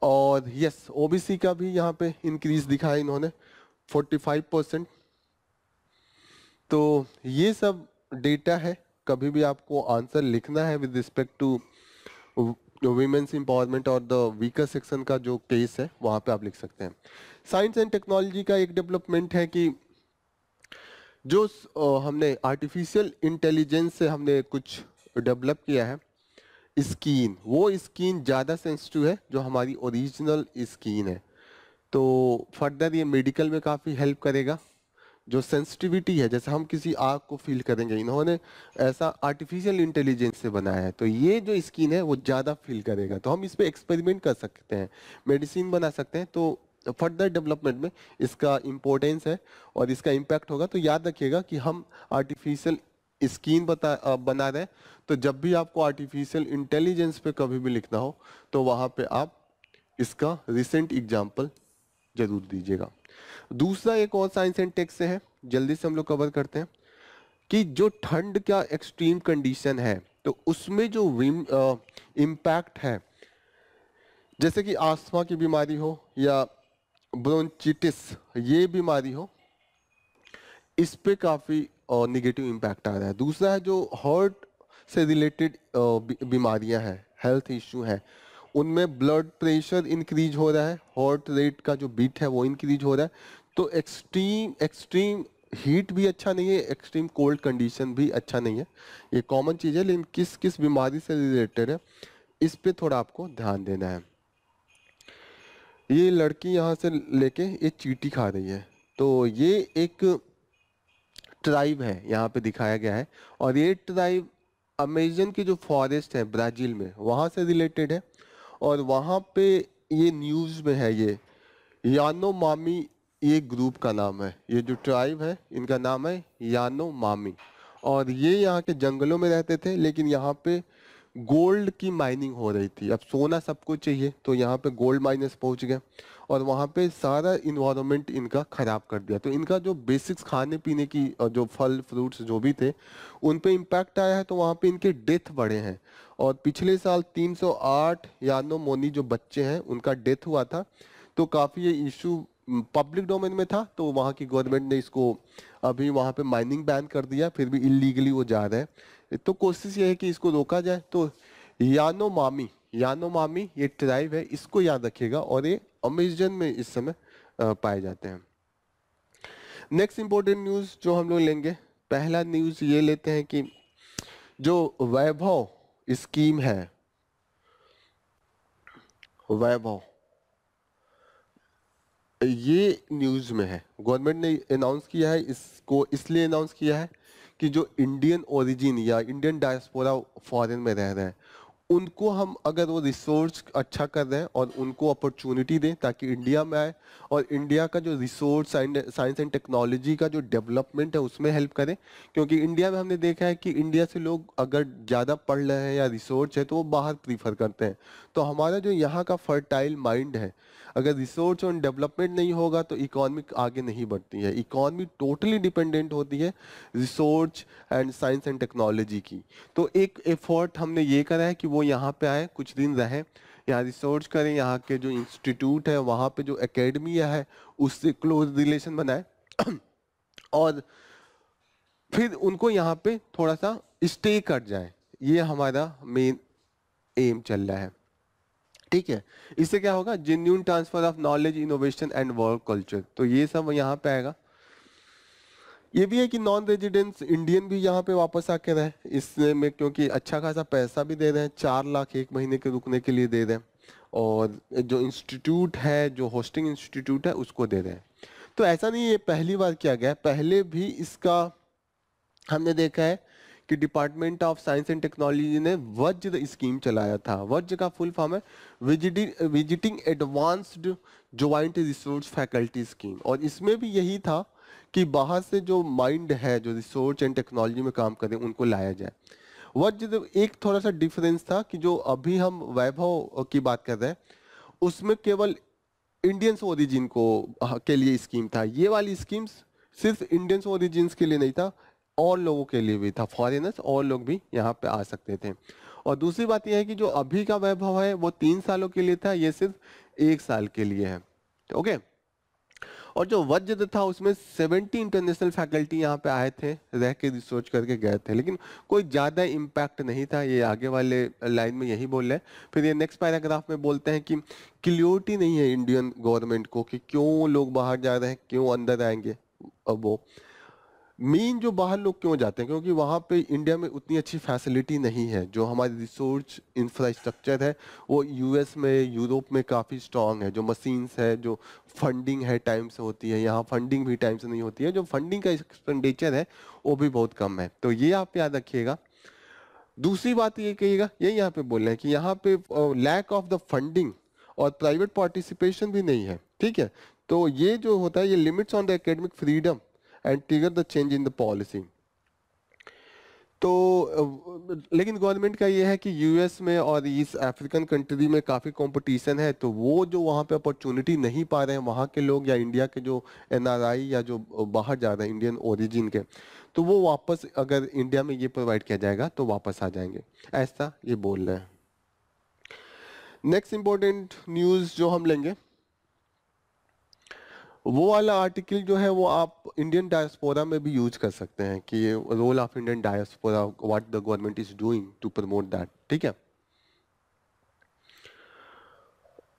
और यस, OBC का भी यहाँ पे इंक्रीज दिखाया इन्होंने 45%। तो ये सब डेटा है, कभी भी आपको आंसर लिखना है with respect to women's empowerment और द वीकर सेक्शन का जो केस है वहाँ पे आप लिख सकते हैं। साइंस एंड टेक्नोलॉजी का एक डेवलपमेंट है कि जो हमने आर्टिफिशियल इंटेलिजेंस से हमने कुछ डेवलप किया है स्किन, वो स्किन ज़्यादा सेंसिटिव है जो हमारी ओरिजिनल स्किन है। तो फर्दर ये मेडिकल में काफ़ी हेल्प करेगा। जो सेंसिटिविटी है, जैसे हम किसी आग को फील करेंगे, इन्होंने ऐसा आर्टिफिशियल इंटेलिजेंस से बनाया है, तो ये जो स्किन है वो ज़्यादा फील करेगा। तो हम इस पर एक्सपेरिमेंट कर सकते हैं, मेडिसिन बना सकते हैं। तो फर्दर डेवलपमेंट में इसका इम्पोर्टेंस है और इसका इम्पैक्ट होगा। तो याद रखिएगा कि हम आर्टिफिशियल स्किन बना रहे हैं, तो जब भी आपको आर्टिफिशियल इंटेलिजेंस पे कभी भी लिखना हो तो वहाँ पे आप इसका रिसेंट एग्जाम्पल जरूर दीजिएगा। दूसरा एक और साइंस एंड टेक से है, जल्दी से हम लोग कवर करते हैं कि जो ठंड का एक्सट्रीम कंडीशन है तो उसमें जो इम्पैक्ट है, जैसे कि आस्थमा की बीमारी हो या ब्रोंचिटिस ये बीमारी हो, इस पे काफ़ी निगेटिव इम्पैक्ट आ रहा है। दूसरा है जो हार्ट से रिलेटेड बीमारियां हैं, हेल्थ इश्यू है, उनमें ब्लड प्रेशर इंक्रीज हो रहा है, हार्ट रेट का जो बीट है वो इंक्रीज हो रहा है। तो एक्सट्रीम हीट भी अच्छा नहीं है, एक्सट्रीम कोल्ड कंडीशन भी अच्छा नहीं है, ये कॉमन चीज़ है। लेकिन किस किस बीमारी से रिलेटेड है इस पे थोड़ा आपको ध्यान देना है। ये लड़की यहाँ से लेके ये चींटी खा रही है, तो ये एक ट्राइब है यहाँ पे दिखाया गया है, और ये ट्राइब अमेजन की जो फॉरेस्ट है ब्राज़ील में वहाँ से रिलेटेड है। और वहाँ पे ये न्यूज़ में है, ये यानोमामी ये ग्रुप का नाम है, ये जो ट्राइब है इनका नाम है यानोमामी, और ये यहाँ के जंगलों में रहते थे। लेकिन यहाँ पे गोल्ड की माइनिंग हो रही थी, अब सोना सबको चाहिए, तो यहाँ पे गोल्ड माइनर्स पहुँच गए और वहाँ पे सारा इन्वायरमेंट इनका ख़राब कर दिया। तो इनका जो बेसिक्स खाने पीने की और जो फल फ्रूट्स जो भी थे उन पे इम्पैक्ट आया है, तो वहाँ पे इनके डेथ बढ़े हैं। और पिछले साल 308 यानोमोनी जो बच्चे हैं उनका डेथ हुआ था। तो काफ़ी ये इशू पब्लिक डोमेन में था तो वहाँ की गवर्नमेंट ने इसको अभी वहाँ पे माइनिंग बैन कर दिया, फिर भी इलीगली वो जा रहा है। तो कोशिश ये है कि इसको रोका जाए। तो यानोमामी, यानोमामी ये ट्राइब है, इसको याद रखिएगा, और ये अमेजन में इस समय पाए जाते हैं। नेक्स्ट इंपॉर्टेंट न्यूज़ जो हम लोग लेंगे, पहला न्यूज़ ये लेते हैं कि जो वैभव स्कीम है, वैभव ये न्यूज़ में है। गवर्नमेंट ने अनाउंस किया है, इसको इसलिए अनाउंस किया है कि जो इंडियन ओरिजिन या इंडियन डायस्पोरा फॉरेन में रह रहे हैं, उनको हम अगर वो रिसोर्स अच्छा कर रहे हैं और उनको अपॉर्चुनिटी दें ताकि इंडिया में आए और इंडिया का जो रिसोर्स साइंस एंड टेक्नोलॉजी का जो डेवलपमेंट है उसमें हेल्प करें। क्योंकि इंडिया में हमने देखा है कि इंडिया से लोग अगर ज़्यादा पढ़ रहे हैं या रिसोर्च है तो वो बाहर प्रीफर करते हैं। तो हमारा जो यहाँ का फर्टाइल माइंड है, अगर रिसोर्च और डेवलपमेंट नहीं होगा तो इकोनॉमी आगे नहीं बढ़ती है। इकोनॉमी टोटली डिपेंडेंट होती है resource and science and technology की। तो एक एफर्ट हमने ये करा है कि वो यहाँ पे आए, कुछ दिन रहें, यहाँ रिसर्च करें, यहाँ के जो इंस्टीट्यूट है, वहाँ पे जो एकेडमिया है उससे क्लोज रिलेशन बनाए और फिर उनको यहाँ पे थोड़ा सा स्टे कर जाए। ये हमारा मेन एम चल रहा है, ठीक है। इससे क्या होगा, genuine transfer of knowledge, innovation and work culture, तो ये सब यहाँ पे आएगा। ये भी है कि नॉन रेजिडेंट्स इंडियन भी यहाँ पे वापस आके रहे इसमें, क्योंकि अच्छा खासा पैसा भी दे रहे हैं, 4 लाख एक महीने के रुकने के लिए दे रहे हैं, और जो इंस्टीट्यूट है, जो होस्टिंग इंस्टीट्यूट है उसको दे रहे हैं। तो ऐसा नहीं ये पहली बार किया गया है, पहले भी इसका हमने देखा है कि department of science and technology ने वज्र स्कीम चलाया था। वज्र का फुल फॉर्म है visiting advanced joint resource faculty scheme, और इसमें भी यही था कि बाहर से जो माइंड है जो रिसोर्च एंड टेक्नोलॉजी में काम करें उनको लाया जाए। वज्र एक थोड़ा सा डिफरेंस था कि जो अभी हम वैभव की बात कर रहे हैं उसमें केवल इंडियंस ओरिजिन को के लिए स्कीम था। ये वाली स्कीम सिर्फ इंडियंस ओरिजिन्स के लिए नहीं था, और लोगों के लिए भी था, फॉरेनर्स और लोग भी यहाँ पे आ सकते थे। और दूसरी बात यह है कि जो अभी का वैभव है वो 3 सालों के लिए था, ये सिर्फ 1 साल के लिए है, ओके। और जो वज्र था उसमें 70 इंटरनेशनल फैकल्टी यहाँ पे आए थे, रह के रिसर्च करके गए थे, लेकिन कोई ज़्यादा इम्पैक्ट नहीं था। ये आगे वाले लाइन में यही बोल रहे हैं। फिर ये नेक्स्ट पैराग्राफ में बोलते हैं कि क्लियरिटी नहीं है इंडियन गवर्नमेंट को कि क्यों लोग बाहर जा रहे हैं, क्यों अंदर आएंगे। अब वो मेन जो बाहर लोग क्यों जाते हैं, क्योंकि वहाँ पे इंडिया में उतनी अच्छी फैसिलिटी नहीं है। जो हमारी रिसोर्च इंफ्रास्ट्रक्चर है वो यूएस में, यूरोप में काफ़ी स्ट्रांग है। जो मशीन्स है, जो फंडिंग है टाइम से होती है, यहाँ फंडिंग भी टाइम से नहीं होती है। जो फंडिंग का एक्सपेंडिचर है वो भी बहुत कम है, तो ये आप याद रखिएगा। दूसरी बात ये कहिएगा, ये यहाँ पे बोल रहे हैं कि यहाँ पे लैक ऑफ द फंडिंग और प्राइवेट पार्टिसिपेशन भी नहीं है, ठीक है। तो ये जो होता है ये limits on the academic freedom and trigger the change in the policy. तो लेकिन गवर्नमेंट का ये है कि यूएस में और इस अफ्रीकन कंट्री में काफ़ी कंपटीशन है, तो वो जो वहाँ पे अपॉर्चुनिटी नहीं पा रहे हैं वहाँ के लोग, या इंडिया के जो एनआरआई या जो बाहर जा रहे हैं इंडियन ओरिजिन के, तो वो वापस अगर इंडिया में ये प्रोवाइड किया जाएगा तो वापस आ जाएंगे, ऐसा ये बोल रहे हैं। नेक्स्ट इंपॉर्टेंट न्यूज़ जो हम लेंगे वो वाला आर्टिकल जो है वो आप इंडियन डायस्पोरा में भी यूज कर सकते हैं कि role of Indian diaspora, what the government is doing to promote that, ठीक है।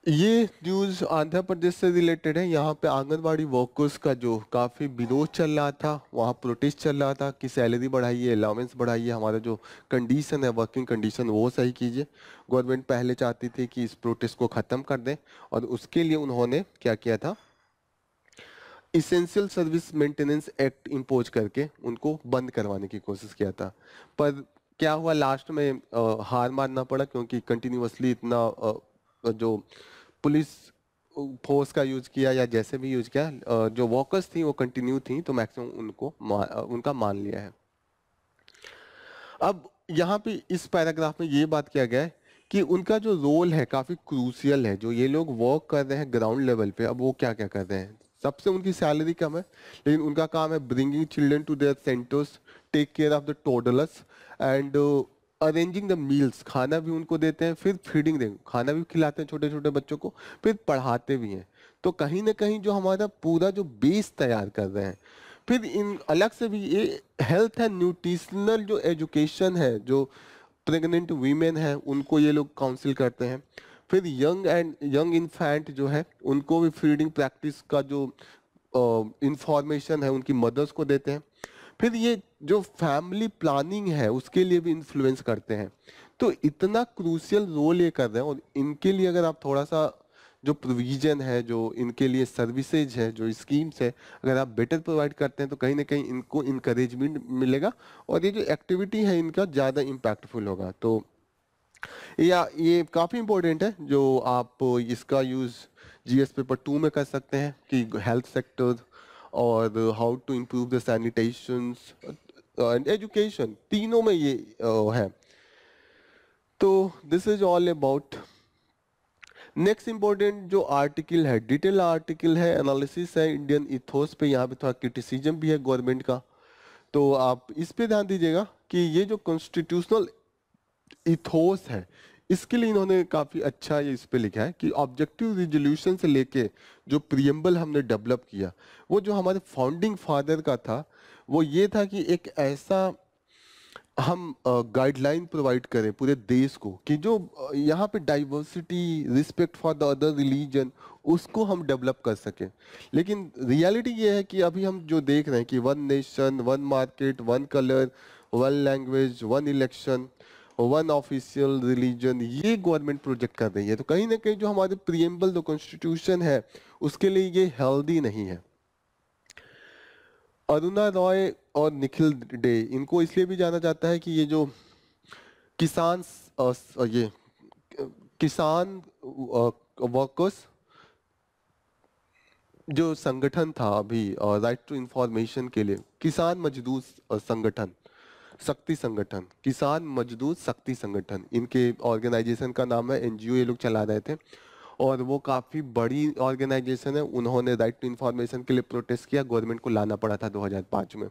ये न्यूज आंध्र प्रदेश से रिलेटेड है। यहाँ पे आंगनबाड़ी वर्कर्स का जो काफी विरोध चल रहा था, वहाँ प्रोटेस्ट चल रहा था कि सैलरी बढ़ाइए, अलाउंस बढ़ाइए, हमारा जो कंडीशन है वर्किंग कंडीशन वो सही कीजिए। गवर्नमेंट पहले चाहती थी कि इस प्रोटेस्ट को खत्म कर दें, और उसके लिए उन्होंने क्या किया था, essential service maintenance act impose करके उनको बंद करवाने की कोशिश किया था। पर क्या हुआ, लास्ट में हार मानना पड़ा, क्योंकि कंटिन्यूअसली इतना जो पुलिस फोर्स का यूज किया या जैसे भी यूज किया, जो वर्कर्स थी वो कंटिन्यू थी, तो मैक्सिमम उनको उनका मान लिया है। अब यहाँ पे इस पैराग्राफ में ये बात किया गया है कि उनका जो रोल है काफी क्रूशियल है। जो ये लोग वर्क कर रहे हैं ग्राउंड लेवल पे, अब वो क्या क्या कर रहे हैं, सबसे उनकी सैलरी कम है, लेकिन उनका काम है bringing children to their centres, take care of the toddlers and arranging the meals, खाना भी उनको देते हैं, फिर फीडिंग देंगे, खाना भी खिलाते हैं छोटे छोटे बच्चों को, फिर पढ़ाते भी हैं। तो कहीं ना कहीं जो हमारा पूरा जो बेस तैयार कर रहे हैं। फिर इन अलग से भी ये हेल्थ एंड न्यूट्रिशनल जो एजुकेशन है, जो प्रेग्नेंट वीमेन है उनको ये लोग काउंसिल करते हैं। फिर यंग इन्फेंट जो है उनको भी फीडिंग प्रैक्टिस का जो इंफॉर्मेशन है उनकी मदर्स को देते हैं। फिर ये जो फैमिली प्लानिंग है उसके लिए भी इन्फ्लुएंस करते हैं। तो इतना क्रूशियल रोल ये कर रहे हैं, और इनके लिए अगर आप थोड़ा सा जो प्रोविजन है, जो इनके लिए सर्विसेज है, जो स्कीम्स है, अगर आप बेटर प्रोवाइड करते हैं तो कहीं ना कहीं इनको इंकरेजमेंट मिलेगा और ये जो एक्टिविटी है इनका ज़्यादा इम्पैक्टफुल होगा। तो या ये काफ़ी इंपॉर्टेंट है जो आप इसका यूज़ जीएस पेपर 2 में कर सकते हैं कि हेल्थ सेक्टर और how to improve the sanitations and education, तीनों में ये है। तो this is all about. Next important जो आर्टिकल है, डिटेल आर्टिकल है, एनालिसिस है इंडियन इथोस पे। यहाँ पे थोड़ा क्रिटिसिज्म भी है गवर्नमेंट का, तो आप इस पे ध्यान दीजिएगा कि ये जो कॉन्स्टिट्यूशनल इथोस है इसके लिए इन्होंने काफ़ी अच्छा ये इस पे लिखा है कि ऑब्जेक्टिव रिजोल्यूशन से लेके जो प्रियम्बल हमने डेवलप किया, वो जो हमारे फाउंडिंग फादर का था वो ये था कि एक ऐसा हम गाइडलाइन प्रोवाइड करें पूरे देश को कि जो यहाँ पे diversity, respect for the other religion, उसको हम डेवलप कर सकें। लेकिन रियलिटी ये है कि अभी हम जो देख रहे हैं कि one nation, one market, one colour, one language, one election, one official religion, ये गवर्नमेंट प्रोजेक्ट कर रही है। तो कहीं ना कहीं जो हमारे प्रियम्बल जो कॉन्स्टिट्यूशन है उसके लिए ये हेल्दी नहीं है। अरुणा रॉय और निखिल डे, इनको इसलिए भी जाना जाता है कि ये जो किसान ये किसान वर्कर्स जो संगठन था अभी राइट टू इंफॉर्मेशन के लिए, किसान मजदूर संगठन, शक्ति संगठन, किसान मजदूर शक्ति संगठन, इनके ऑर्गेनाइजेशन का नाम है, एनजीओ ये लोग चला रहे थे और वो काफ़ी बड़ी ऑर्गेनाइजेशन है। उन्होंने राइट टू इन्फॉर्मेशन के लिए प्रोटेस्ट किया, गवर्नमेंट को लाना पड़ा था 2005 में।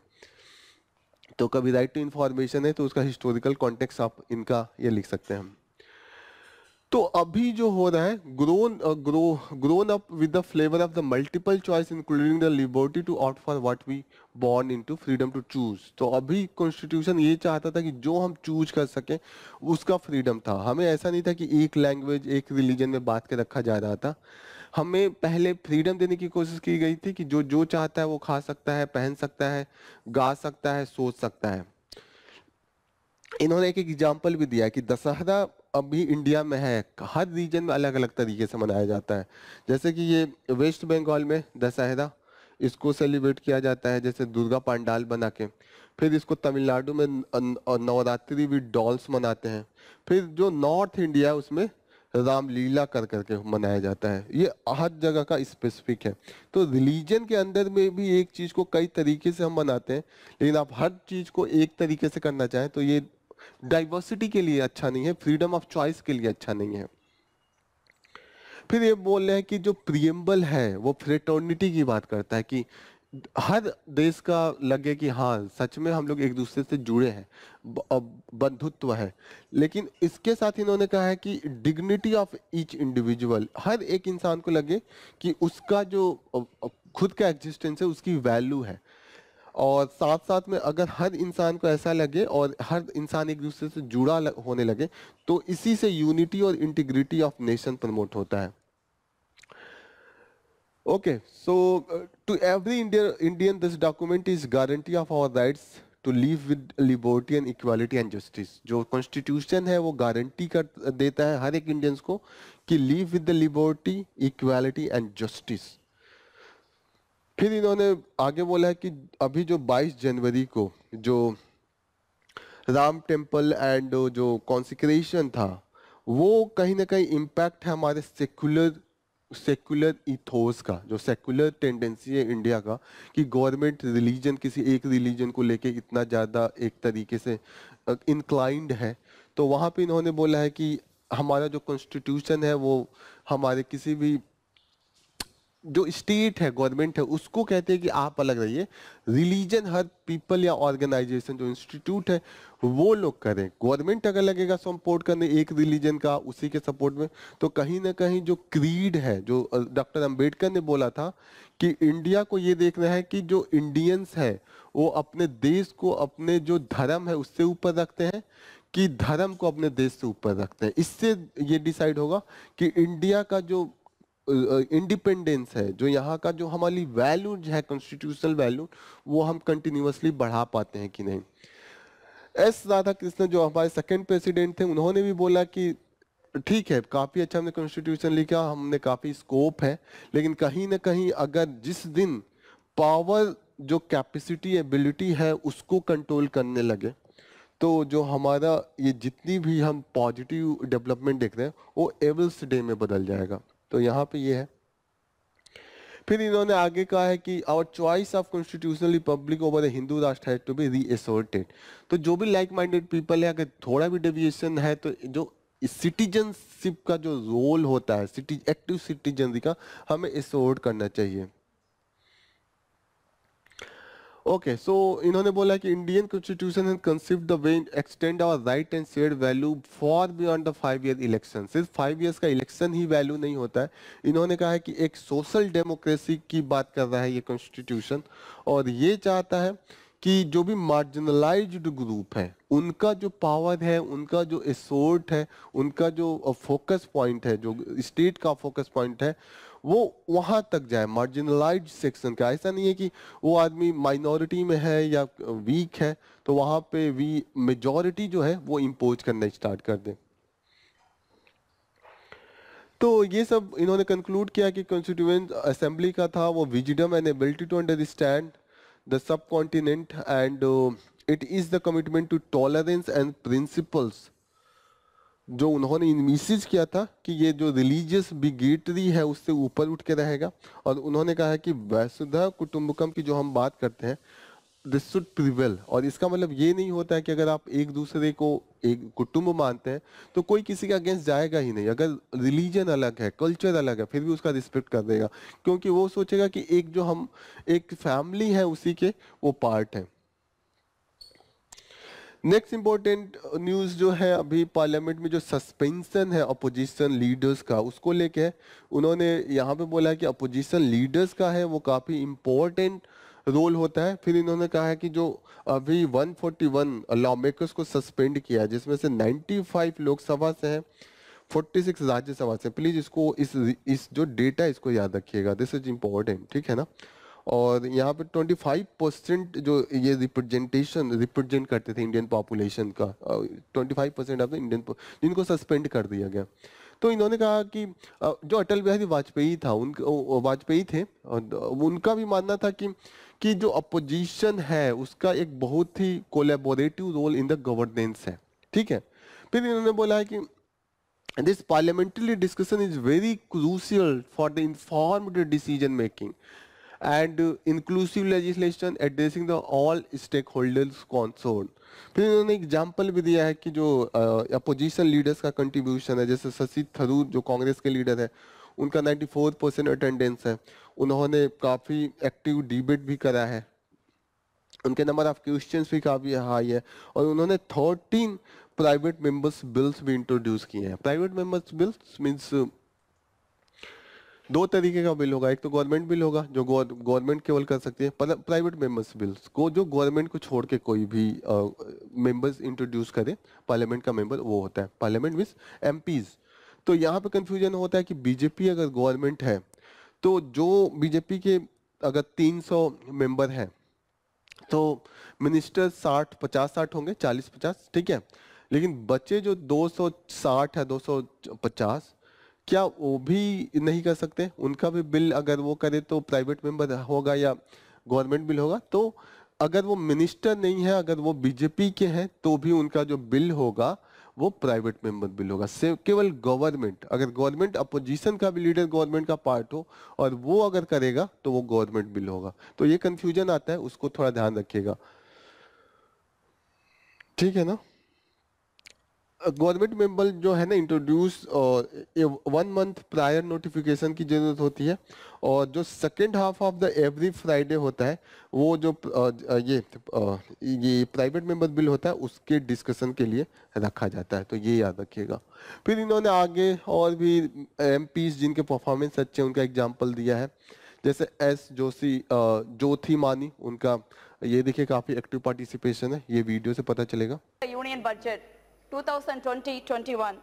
तो कभी राइट टू इन्फॉर्मेशन है तो उसका हिस्टोरिकल कॉन्टेक्स्ट आप इनका ये लिख सकते हैं हम। तो अभी जो हो रहा है, grown up with the flavour of the multiple choice including the liberty to out for what we born into, freedom to choose. तो अभी कॉन्स्टिट्यूशन ये चाहता था कि जो हम चूज कर सकें उसका फ्रीडम था। हमें ऐसा नहीं था कि एक लैंग्वेज, एक रिलीजन में बात के रखा जा रहा था। हमें पहले फ्रीडम देने की कोशिश की गई थी कि जो जो चाहता है वो खा सकता है, पहन सकता है, गा सकता है, सोच सकता है। इन्होंने एक एग्जाम्पल भी दिया कि दशहरा अभी इंडिया में है, हर रीजन में अलग अलग तरीके से मनाया जाता है। जैसे कि ये वेस्ट बंगाल में दशहरा इसको सेलिब्रेट किया जाता है जैसे दुर्गा पंडाल बना के। फिर इसको तमिलनाडु में नवरात्रि विद डॉल्स मनाते हैं। फिर जो नॉर्थ इंडिया है उसमें रामलीला कर करके मनाया जाता है। ये हर जगह का स्पेसिफिक है। तो रिलीजन के अंदर में भी एक चीज को कई तरीके से हम मनाते हैं, लेकिन आप हर चीज को एक तरीके से करना चाहें तो ये डाइवर्सिटी के लिए अच्छा नहीं है, फ्रीडम ऑफ चॉइस के लिए अच्छा नहीं है। फिर ये बोल रहे हैं कि जो प्रियम्बल है वो फ्रेटर्निटी की बात करता है कि हर देश का लगे कि हाँ सच में हम लोग एक दूसरे से जुड़े हैं, बंधुत्व है। लेकिन इसके साथ इन्होंने कहा है कि डिग्निटी ऑफ ईच इंडिविजुअल, हर एक इंसान को लगे कि उसका जो खुद का एग्जिस्टेंस है उसकी वैल्यू है। और साथ साथ में अगर हर इंसान को ऐसा लगे और हर इंसान एक दूसरे से जुड़ा होने लगे तो इसी से यूनिटी और इंटीग्रिटी ऑफ नेशन प्रमोट होता है। Okay, so to every Indian, this document is guarantee of our rights to live with liberty and equality and justice। जो कॉन्स्टिट्यूशन है वो गारंटी कर देता है हर एक इंडियंस को कि live with the liberty, equality and justice। फिर इन्होंने आगे बोला है कि अभी जो 22 जनवरी को जो राम टेम्पल एंड जो कॉन्सिक्रेशन था वो कहीं ना कहीं इम्पैक्ट है हमारे सेक्युलर इथोस का, जो सेक्युलर टेंडेंसी है इंडिया का कि गवर्नमेंट रिलीजन, किसी एक रिलीजन को लेके इतना ज़्यादा एक तरीके से इंक्लाइंड है। तो वहाँ पे इन्होंने बोला है कि हमारा जो कॉन्स्टिट्यूशन है वो हमारे किसी भी जो स्टेट है, गवर्नमेंट है, उसको कहते हैं कि आप अलग रहिए। रिलीजन हर पीपल या ऑर्गेनाइजेशन, जो इंस्टीट्यूट है, वो लोग करें। गवर्नमेंट अगर लगेगा सपोर्ट करने एक रिलीजन का, उसी के सपोर्ट में, तो कहीं ना कहीं जो क्रीड है, जो डॉक्टर अंबेडकर ने बोला था कि इंडिया को ये देखना है कि जो इंडियंस है वो अपने देश को, अपने जो धर्म है उससे ऊपर रखते हैं, कि धर्म को अपने देश से ऊपर रखते हैं। इससे ये डिसाइड होगा कि इंडिया का जो इंडिपेंडेंस है, जो यहाँ का जो हमारी वैल्यूज है, कॉन्स्टिट्यूशनल वैल्यू, वो हम कंटिन्यूअसली बढ़ा पाते हैं कि नहीं। एस राधा कृष्णन जो हमारे सेकंड प्रेसिडेंट थे, उन्होंने भी बोला कि ठीक है, काफी अच्छा हमने कॉन्स्टिट्यूशन लिखा, हमने काफी स्कोप है, लेकिन कहीं ना कहीं अगर जिस दिन पावर, जो कैपेसिटी, एबिलिटी है, उसको कंट्रोल करने लगे, तो जो हमारा ये जितनी भी हम पॉजिटिव डेवलपमेंट देख रहे हैं वो एविल्स डे में बदल जाएगा। तो यहाँ पे ये है। फिर इन्होंने आगे कहा है कि our choice of constitutional republic over a Hindu Rashtra has to be रीअसर्टेड। तो जो भी लाइक माइंडेड पीपल है, अगर थोड़ा भी डेविएशन है, तो जो सिटीजनशिप का जो रोल होता है, एक्टिव सिटीजन का, हमें एसोर्ट करना चाहिए। ओके, सो इन्होंने बोला कि Indian constitution has conceived the way extend our right and shared value for beyond the 5 year election. सिर्फ 5 ईयर्स का इलेक्शन ही वैल्यू नहीं होता है। इन्होंने कहा है कि एक सोशल डेमोक्रेसी की बात कर रहा है ये कॉन्स्टिट्यूशन, और ये चाहता है कि जो भी मार्जिनलाइज्ड ग्रुप है, उनका जो पावर है, उनका जो एसोर्ट है, उनका जो फोकस पॉइंट है, जो स्टेट का फोकस पॉइंट है, वो वहां तक जाए, मार्जिनलाइज्ड सेक्शन का। ऐसा नहीं है कि वो आदमी माइनॉरिटी में है या वीक है तो वहां पे मेजॉरिटी जो है वो इम्पोज करना स्टार्ट कर दे। तो ये सब इन्होंने कंक्लूड किया कि कॉन्स्टिट्यूएंट असेंबली का था वो wisdom and ability to understand the subcontinent, and it is the commitment to tolerance and principles. जो उन्होंने इनमिसेज किया था कि ये जो रिलीजियस बिगेटरी है उससे ऊपर उठ के रहेगा, और उन्होंने कहा है कि वसुधैव कुटुंबकम की जो हम बात करते हैं, दिस शुड प्रिवेल। और इसका मतलब ये नहीं होता है कि अगर आप एक दूसरे को एक कुटुंब मानते हैं तो कोई किसी के अगेंस्ट जाएगा ही नहीं। अगर रिलीजन अलग है, कल्चर अलग है, फिर भी उसका रिस्पेक्ट कर देगा, क्योंकि वो सोचेगा कि एक जो हम एक फैमिली है उसी के वो पार्ट है। नेक्स्ट इंपॉर्टेंट न्यूज जो है, अभी पार्लियामेंट में जो सस्पेंशन है अपोजिशन लीडर्स का, उसको लेके है। उन्होंने यहाँ पे बोला है कि अपोजिशन लीडर्स का है वो काफी इंपॉर्टेंट रोल होता है। फिर इन्होंने कहा है कि जो अभी 141 लॉ मेकर्स को सस्पेंड किया है, जिसमें से 95 लोकसभा से हैं, 46 राज्यसभा से। प्लीज इसको इस जो डेटा इसको याद रखिएगा, दिस इज इम्पोर्टेंट, ठीक है ना। और यहाँ पे 25% जो ये रिप्रेजेंट करते थे इंडियन पॉपुलेशन का, 25% ऑफ द इंडियन, जिनको सस्पेंड कर दिया गया। तो इन्होंने कहा कि जो अटल बिहारी वाजपेयी था, वाजपेयी थे, उनका भी मानना था कि जो अपोजिशन है उसका एक बहुत ही collaborative role in the governance है, ठीक है। फिर इन्होंने बोला है कि this parliamentary discussion is very crucial for the informed decision making and inclusive legislation addressing the all stakeholders concerned। फिर इन्होंने एग्जाम्पल भी दिया है कि जो अपोजिशन लीडर्स का कंट्रीब्यूशन है, जैसे शशि थरूर जो कांग्रेस के लीडर है, उनका 94% अटेंडेंस है। उन्होंने काफ़ी एक्टिव डिबेट भी करा है, उनके नंबर ऑफ क्वेश्चंस भी काफ़ी हाई है, और उन्होंने 13 प्राइवेट मेंबर्स बिल्स भी इंट्रोड्यूस किए हैं। प्राइवेट मेंबर्स बिल्स मीन्स दो तरीके का बिल होगा, एक तो गवर्नमेंट बिल होगा जो गवर्नमेंट केवल कर सकती है, प्राइवेट मेंबर्स बिल्स को जो गवर्नमेंट को छोड़ के कोई भी मेंबर्स इंट्रोड्यूस करे, पार्लियामेंट का मेंबर वो होता है। Parliament means MPs. तो यहाँ पे कंफ्यूजन होता है कि बीजेपी अगर गवर्नमेंट है तो जो बीजेपी के अगर 300 मेंबर हैं तो मिनिस्टर 50-60 होंगे, 40-50, ठीक है। लेकिन बच्चे जो 260 है, 250, क्या वो भी नहीं कर सकते? उनका भी बिल अगर वो करे तो प्राइवेट मेंबर होगा या गवर्नमेंट बिल होगा? तो अगर वो मिनिस्टर नहीं है, अगर वो बीजेपी के हैं, तो भी उनका जो बिल होगा वो प्राइवेट मेंबर बिल होगा। सिर्फ केवल गवर्नमेंट, अगर गवर्नमेंट अपोजिशन का भी लीडर गवर्नमेंट का पार्ट हो और वो अगर करेगा तो वो गवर्नमेंट बिल होगा। तो ये कंफ्यूजन आता है, उसको थोड़ा ध्यान रखिएगा, ठीक है ना। गवर्नमेंट मेंबर जो है ना इंट्रोड्यूस 1 मंथ प्रायर नोटिफिकेशन की जरूरत होती है, और जो second half of the every Friday होता है वो जो ये प्राइवेट मेंबर बिल होता है उसके डिस्कशन के लिए रखा जाता है, तो ये याद रखिएगा। फिर इन्होंने आगे और भी एमपीज जिनके परफॉर्मेंस अच्छे हैं उनका एग्जाम्पल दिया है, जैसे एस जोशी ज्योति मानी, उनका ये देखिए काफी एक्टिव पार्टिसिपेशन है, ये वीडियो से पता चलेगा। Union budget 2020-21.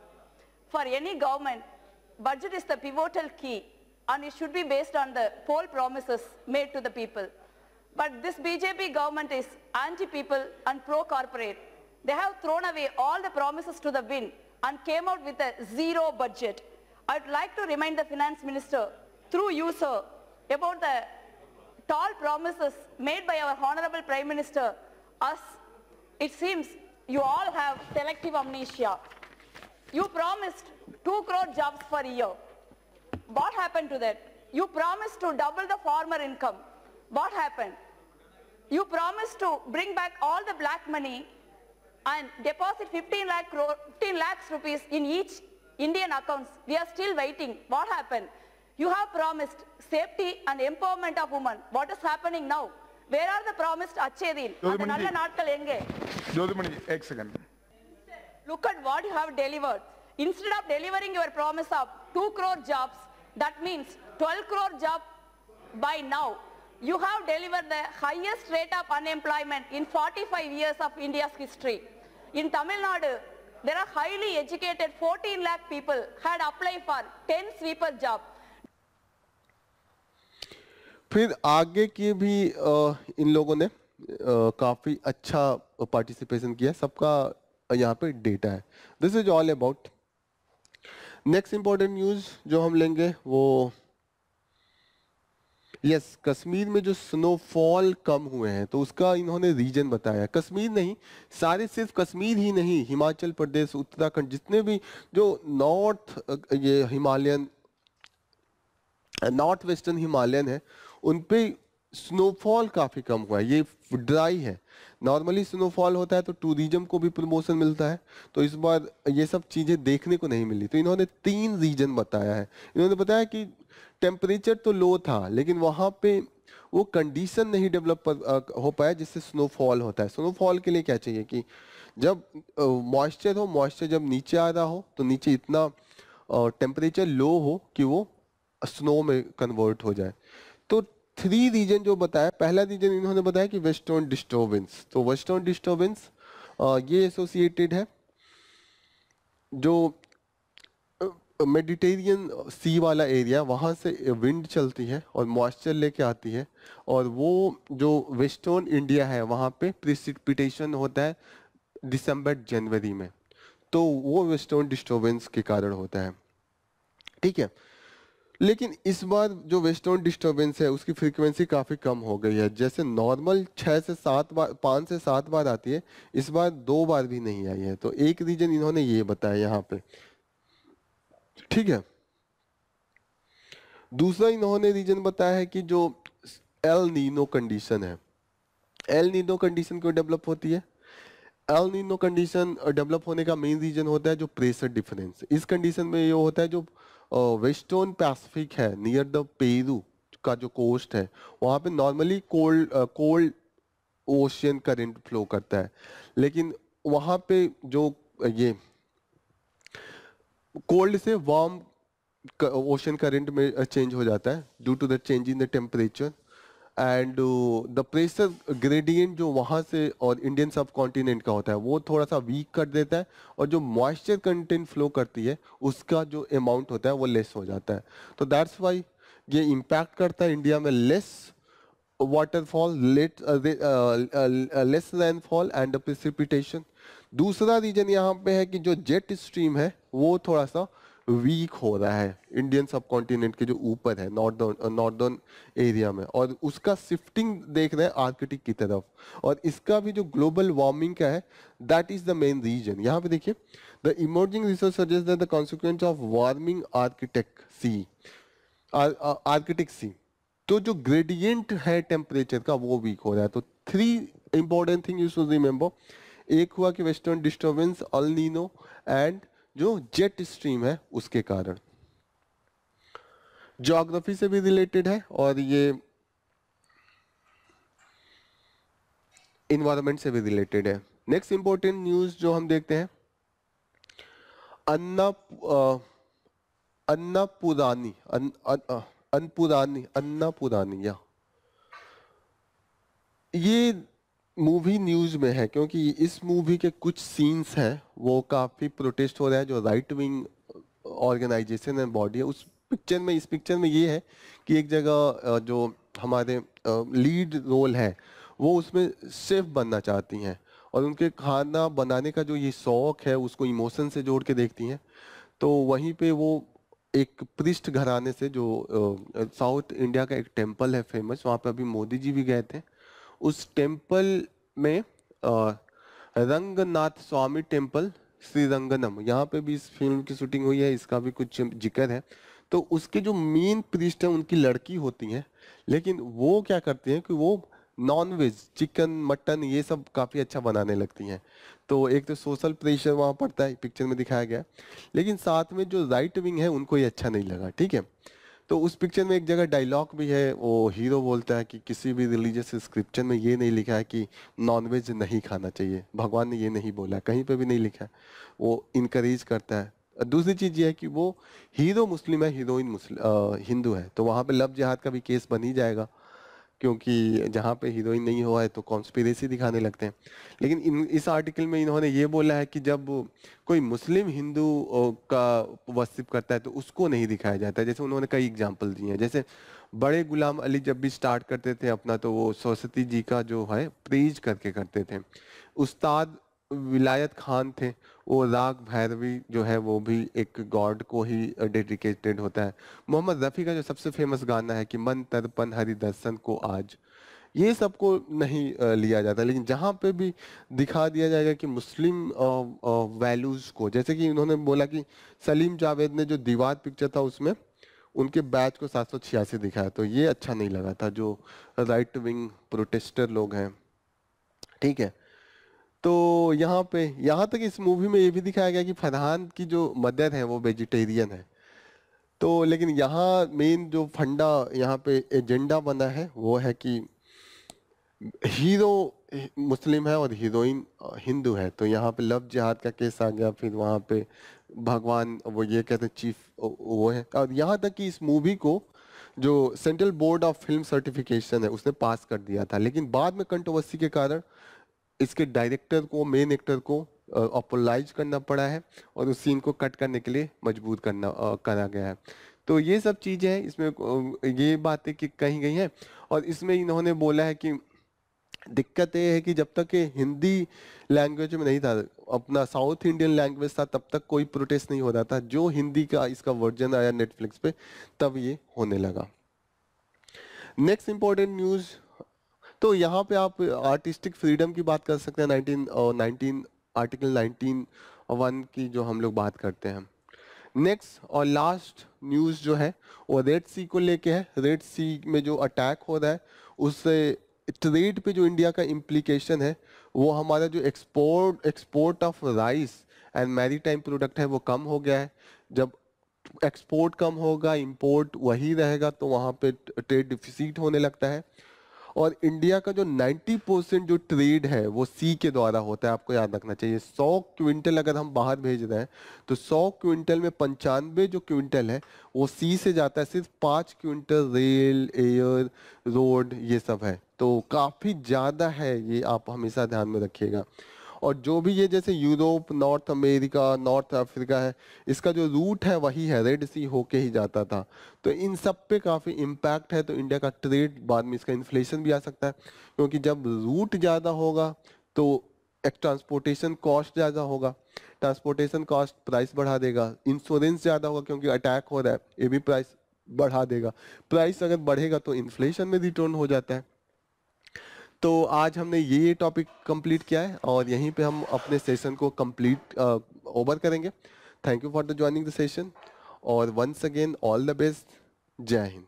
For any government, budget is the pivotal key and it should be based on the poll promises made to the people. But this BJP government is anti-people and pro-corporate. They have thrown away all the promises to the wind and came out with a zero budget. I'd like to remind the finance minister through you, sir, about the tall promises made by our honorable Prime Minister. Us, it seems you all have selective amnesia. You promised 2 crore jobs for a year. What happened to that? You promised to double the farmer income. What happened? You promised to bring back all the black money and deposit 15 lakhs rupees in each Indian accounts. We are still waiting. What happened? You have promised safety and empowerment of women. What is happening now? Where are the promised Achedil? Jyothimani, 1 second. Look at what you have delivered. Instead of delivering your promise of 2 crore jobs, that means 12 crore jobs by now. You have delivered the highest rate of unemployment in 45 years of India's history. In Tamil Nadu, there are highly educated 14 lakh people had applied for 10 sweeper jobs. फिर आगे के भी इन लोगों ने काफी अच्छा participation किया, सबका यहाँ पे डेटा है। This is all about. Next important news जो हम लेंगे वो यस कश्मीर में जो स्नोफॉल कम हुए हैं तो उसका इन्होंने रीजन बताया। कश्मीर नहीं, सारे सिर्फ कश्मीर ही नहीं, हिमाचल प्रदेश, उत्तराखंड, जितने भी जो ये हिमालयन नॉर्थ वेस्टर्न हिमालयन है उन पे स्नोफॉल काफी कम हुआ है। ये ड्राई है, नॉर्मली स्नोफॉल होता है तो टूरिज्म को भी प्रमोशन मिलता है, तो इस बार ये सब चीजें देखने को नहीं मिली। तो इन्होंने 3 रीजन बताया है। इन्होंने बताया कि टेम्परेचर तो लो था लेकिन वहां पे वो कंडीशन नहीं डेवलप हो पाया जिससे स्नोफॉल होता है। स्नोफॉल के लिए क्या चाहिए कि जब मॉइस्चर हो, मॉइस्चर जब नीचे आ रहा हो तो नीचे इतना टेम्परेचर लो हो कि वो स्नो में कन्वर्ट हो जाए। तो 3 रीजन जो बताया, पहला रीजन इन्होंने बताया कि वेस्टर्न डिस्टर्बेंस। तो वेस्टर्न डिस्टर्बेंस ये एसोसिएटेड है जो मेडिटेरियन सी वाला एरिया, वहाँ से विंड चलती है और मॉइस्चर लेके आती है, और वो जो वेस्टर्न इंडिया है वहाँ पे प्रेसिपिटेशन होता है दिसंबर जनवरी में, तो वो वेस्टर्न डिस्टर्बेंस के कारण होता है। ठीक है, लेकिन इस बार जो वेस्टर्न डिस्टर्बेंस है उसकी फ्रीक्वेंसी काफ़ी कम हो गई है। जैसे नॉर्मल 6 से 7 बार, 5 से 7 बार आती है, इस बार 2 बार भी नहीं आई है। तो एक रीजन इन्होंने ये बताया यहाँ पे। ठीक है, दूसरा इन्होंने रीजन बताया है कि जो एल नीनो कंडीशन है, एल नीनो कंडीशन क्यों डेवलप होती है? एल नीनो कंडीशन डेवलप होने का मेन रीजन होता है जो प्रेशर डिफरेंस। इस कंडीशन में ये होता है जो वेस्टर्न पैसिफिक है नियर द पेरू का जो कोस्ट है वहाँ पे normally cold ocean current flow करता है, लेकिन वहाँ पे जो ये कोल्ड से वार्म ओशन करंट में चेंज हो जाता है due to the change in the temperature and the pressure gradient जो वहाँ से और इंडियन सब कॉन्टिनेंट का होता है वो थोड़ा सा वीक कर देता है, और जो मॉइस्चर कंटेंट फ्लो करती है उसका जो अमाउंट होता है वो लेस हो जाता है। तो दैट्स वाई ये इम्पैक्ट करता है इंडिया में less waterfall, less rainfall and precipitation. दूसरा रीजन यहाँ पे है कि जो जेट स्ट्रीम है वो थोड़ा सा वीक हो रहा है इंडियन सब कॉन्टिनेंट के जो ऊपर है नॉर्दर्न एरिया में, और उसका शिफ्टिंग देख रहे हैं आर्कटिक की तरफ, और इसका भी जो ग्लोबल वार्मिंग का है that is the main reason. यहाँ पे देखिए the emerging research suggest that the consequence of warming Arctic sea, तो जो ग्रेडियंट है टेम्परेचर का वो वीक हो रहा है। तो 3 important thing you should remember, एक हुआ कि western disturbance, El Nino and जो जेट स्ट्रीम है उसके कारण। ज्योग्राफी से भी रिलेटेड है और ये इन्वायरमेंट से भी रिलेटेड है। नेक्स्ट इंपॉर्टेंट न्यूज जो हम देखते हैं, अन्नापुरानी या ये मूवी न्यूज में है क्योंकि इस मूवी के कुछ सीन्स हैं वो काफी प्रोटेस्ट हो रहा है। जो राइट विंग ऑर्गेनाइजेशन है, बॉडी है, उस पिक्चर में, इस पिक्चर में ये है कि एक जगह जो हमारे लीड रोल है वो उसमें शेफ बनना चाहती हैं और उनके खाना बनाने का जो ये शौक है उसको इमोशन से जोड़ के देखती हैं। तो वहीं पे वो एक पृष्ठ घराने से, जो साउथ इंडिया का एक टेम्पल है फेमस, वहाँ पे अभी मोदी जी भी गए थे। उस टेम्पल में रंगनाथ स्वामी टेम्पल श्रीरंगनम, यहाँ पे भी इस फिल्म की शूटिंग हुई है, इसका भी कुछ जिक्र है। तो उसके जो मेन प्रीस्ट है उनकी लड़की होती हैं, लेकिन वो क्या करती हैं कि वो नॉन वेज, चिकन मटन ये सब काफ़ी अच्छा बनाने लगती हैं। तो एक तो सोशल प्रेशर वहाँ पड़ता है, पिक्चर में दिखाया गया, लेकिन साथ में जो राइट विंग है उनको ये अच्छा नहीं लगा, ठीक है। तो उस पिक्चर में एक जगह डायलॉग भी है, वो हीरो बोलता है कि किसी भी रिलीजियस स्क्रिप्चर में ये नहीं लिखा है कि नॉनवेज नहीं खाना चाहिए, भगवान ने ये नहीं बोला, कहीं पे भी नहीं लिखा है, वो इनकरेज करता है। दूसरी चीज ये है कि वो हीरो मुस्लिम है, हीरोइन हिंदू है, तो वहाँ पे लव जिहाद का भी केस बन ही जाएगा, क्योंकि जहाँ पे हीरोइन नहीं हुआ है तो कॉन्स्पिरेसी दिखाने लगते हैं। लेकिन इस आर्टिकल में इन्होंने ये बोला है कि जब कोई मुस्लिम हिंदू का वर्शिप करता है तो उसको नहीं दिखाया जाता है। जैसे उन्होंने कई एग्जांपल दिए हैं, जैसे बड़े गुलाम अली जब भी स्टार्ट करते थे अपना, तो वो सरस्वती जी का जो है प्रेज करके करते थे। उस्ताद विलायत खान थे, वो राग भैरवी जो है वो भी एक गॉड को ही डेडिकेटेड होता है। मोहम्मद रफ़ी का जो सबसे फेमस गाना है कि मन तर्पण हरि दर्शन को आज, ये सबको नहीं लिया जाता। लेकिन जहाँ पे भी दिखा दिया जाएगा कि मुस्लिम वैल्यूज़ को, जैसे कि उन्होंने बोला कि सलीम जावेद ने जो दीवार पिक्चर था उसमें उनके बैच को 786 दिखाया, तो ये अच्छा नहीं लगा था, जो राइट विंग प्रोटेस्टर लोग हैं, ठीक है। तो यहाँ तक इस मूवी में ये भी दिखाया गया कि फरहान की जो मदर है वो वेजिटेरियन है। तो लेकिन यहाँ मेन जो फंडा यहाँ पे एजेंडा बना है वो है कि हीरो मुस्लिम है और हीरोइन हिंदू है, तो यहाँ पे लव जिहाद का केस आ गया। फिर वहाँ पे भगवान, वो ये कहते हैं चीफ वो है। और यहाँ तक कि इस मूवी को जो central board of film certification है उसने पास कर दिया था, लेकिन बाद में कंट्रोवर्सी के कारण इसके डायरेक्टर को, मेन एक्टर को अपोलाइज करना पड़ा है और उस सीन को कट करने के लिए मजबूर करा गया है। तो ये सब चीज़ें हैं इसमें, ये बातें कि कही गई हैं। और इसमें इन्होंने बोला है कि दिक्कत ये है कि जब तक ये हिंदी लैंग्वेज में नहीं था, अपना साउथ इंडियन लैंग्वेज था, तब तक कोई प्रोटेस्ट नहीं हो रहा था। जो हिंदी का इसका वर्जन आया नेटफ्लिक्स पे, तब ये होने लगा। नेक्स्ट इंपॉर्टेंट न्यूज़, तो यहाँ पे आप आर्टिस्टिक फ्रीडम की बात कर सकते हैं। 19 आर्टिकल 19(1) की जो हम लोग बात करते हैं। नेक्स्ट और लास्ट न्यूज़ जो है वो रेड सी को लेके है। रेड सी में जो अटैक हो रहा है उससे ट्रेड पे जो इंडिया का इम्प्लीकेशन है, वो हमारा जो export of rice and maritime product है वो कम हो गया है। जब एक्सपोर्ट कम होगा, इंपोर्ट वही रहेगा, तो वहाँ पे ट्रेड डिफिसिट होने लगता है। और इंडिया का जो 90% जो ट्रेड है वो सी के द्वारा होता है, आपको याद रखना चाहिए। 100 क्विंटल अगर हम बाहर भेज रहे हैं तो 100 क्विंटल में 95 जो क्विंटल है वो सी से जाता है, सिर्फ 5 क्विंटल रेल, एयर, रोड ये सब है। तो काफ़ी ज़्यादा है, ये आप हमेशा ध्यान में रखिएगा। और जो भी ये जैसे Europe, north America, north Africa है, इसका जो रूट है वही है, रेड सी होके ही जाता था। तो इन सब पे काफ़ी इम्पैक्ट है। तो इंडिया का ट्रेड, बाद में इसका इन्फ्लेशन भी आ सकता है, क्योंकि जब रूट ज़्यादा होगा तो एक ट्रांसपोर्टेशन कॉस्ट ज़्यादा होगा, ट्रांसपोर्टेशन कॉस्ट प्राइस बढ़ा देगा। इंश्योरेंस ज़्यादा होगा क्योंकि अटैक हो रहा है, ये भी प्राइस बढ़ा देगा। प्राइस अगर बढ़ेगा तो इन्फ्लेशन में रिटर्न हो जाता है। तो आज हमने ये टॉपिक कंप्लीट किया है और यहीं पे हम अपने सेशन को कंप्लीट ओवर करेंगे। Thank you for the joining the session और once again all the best. जय हिंद।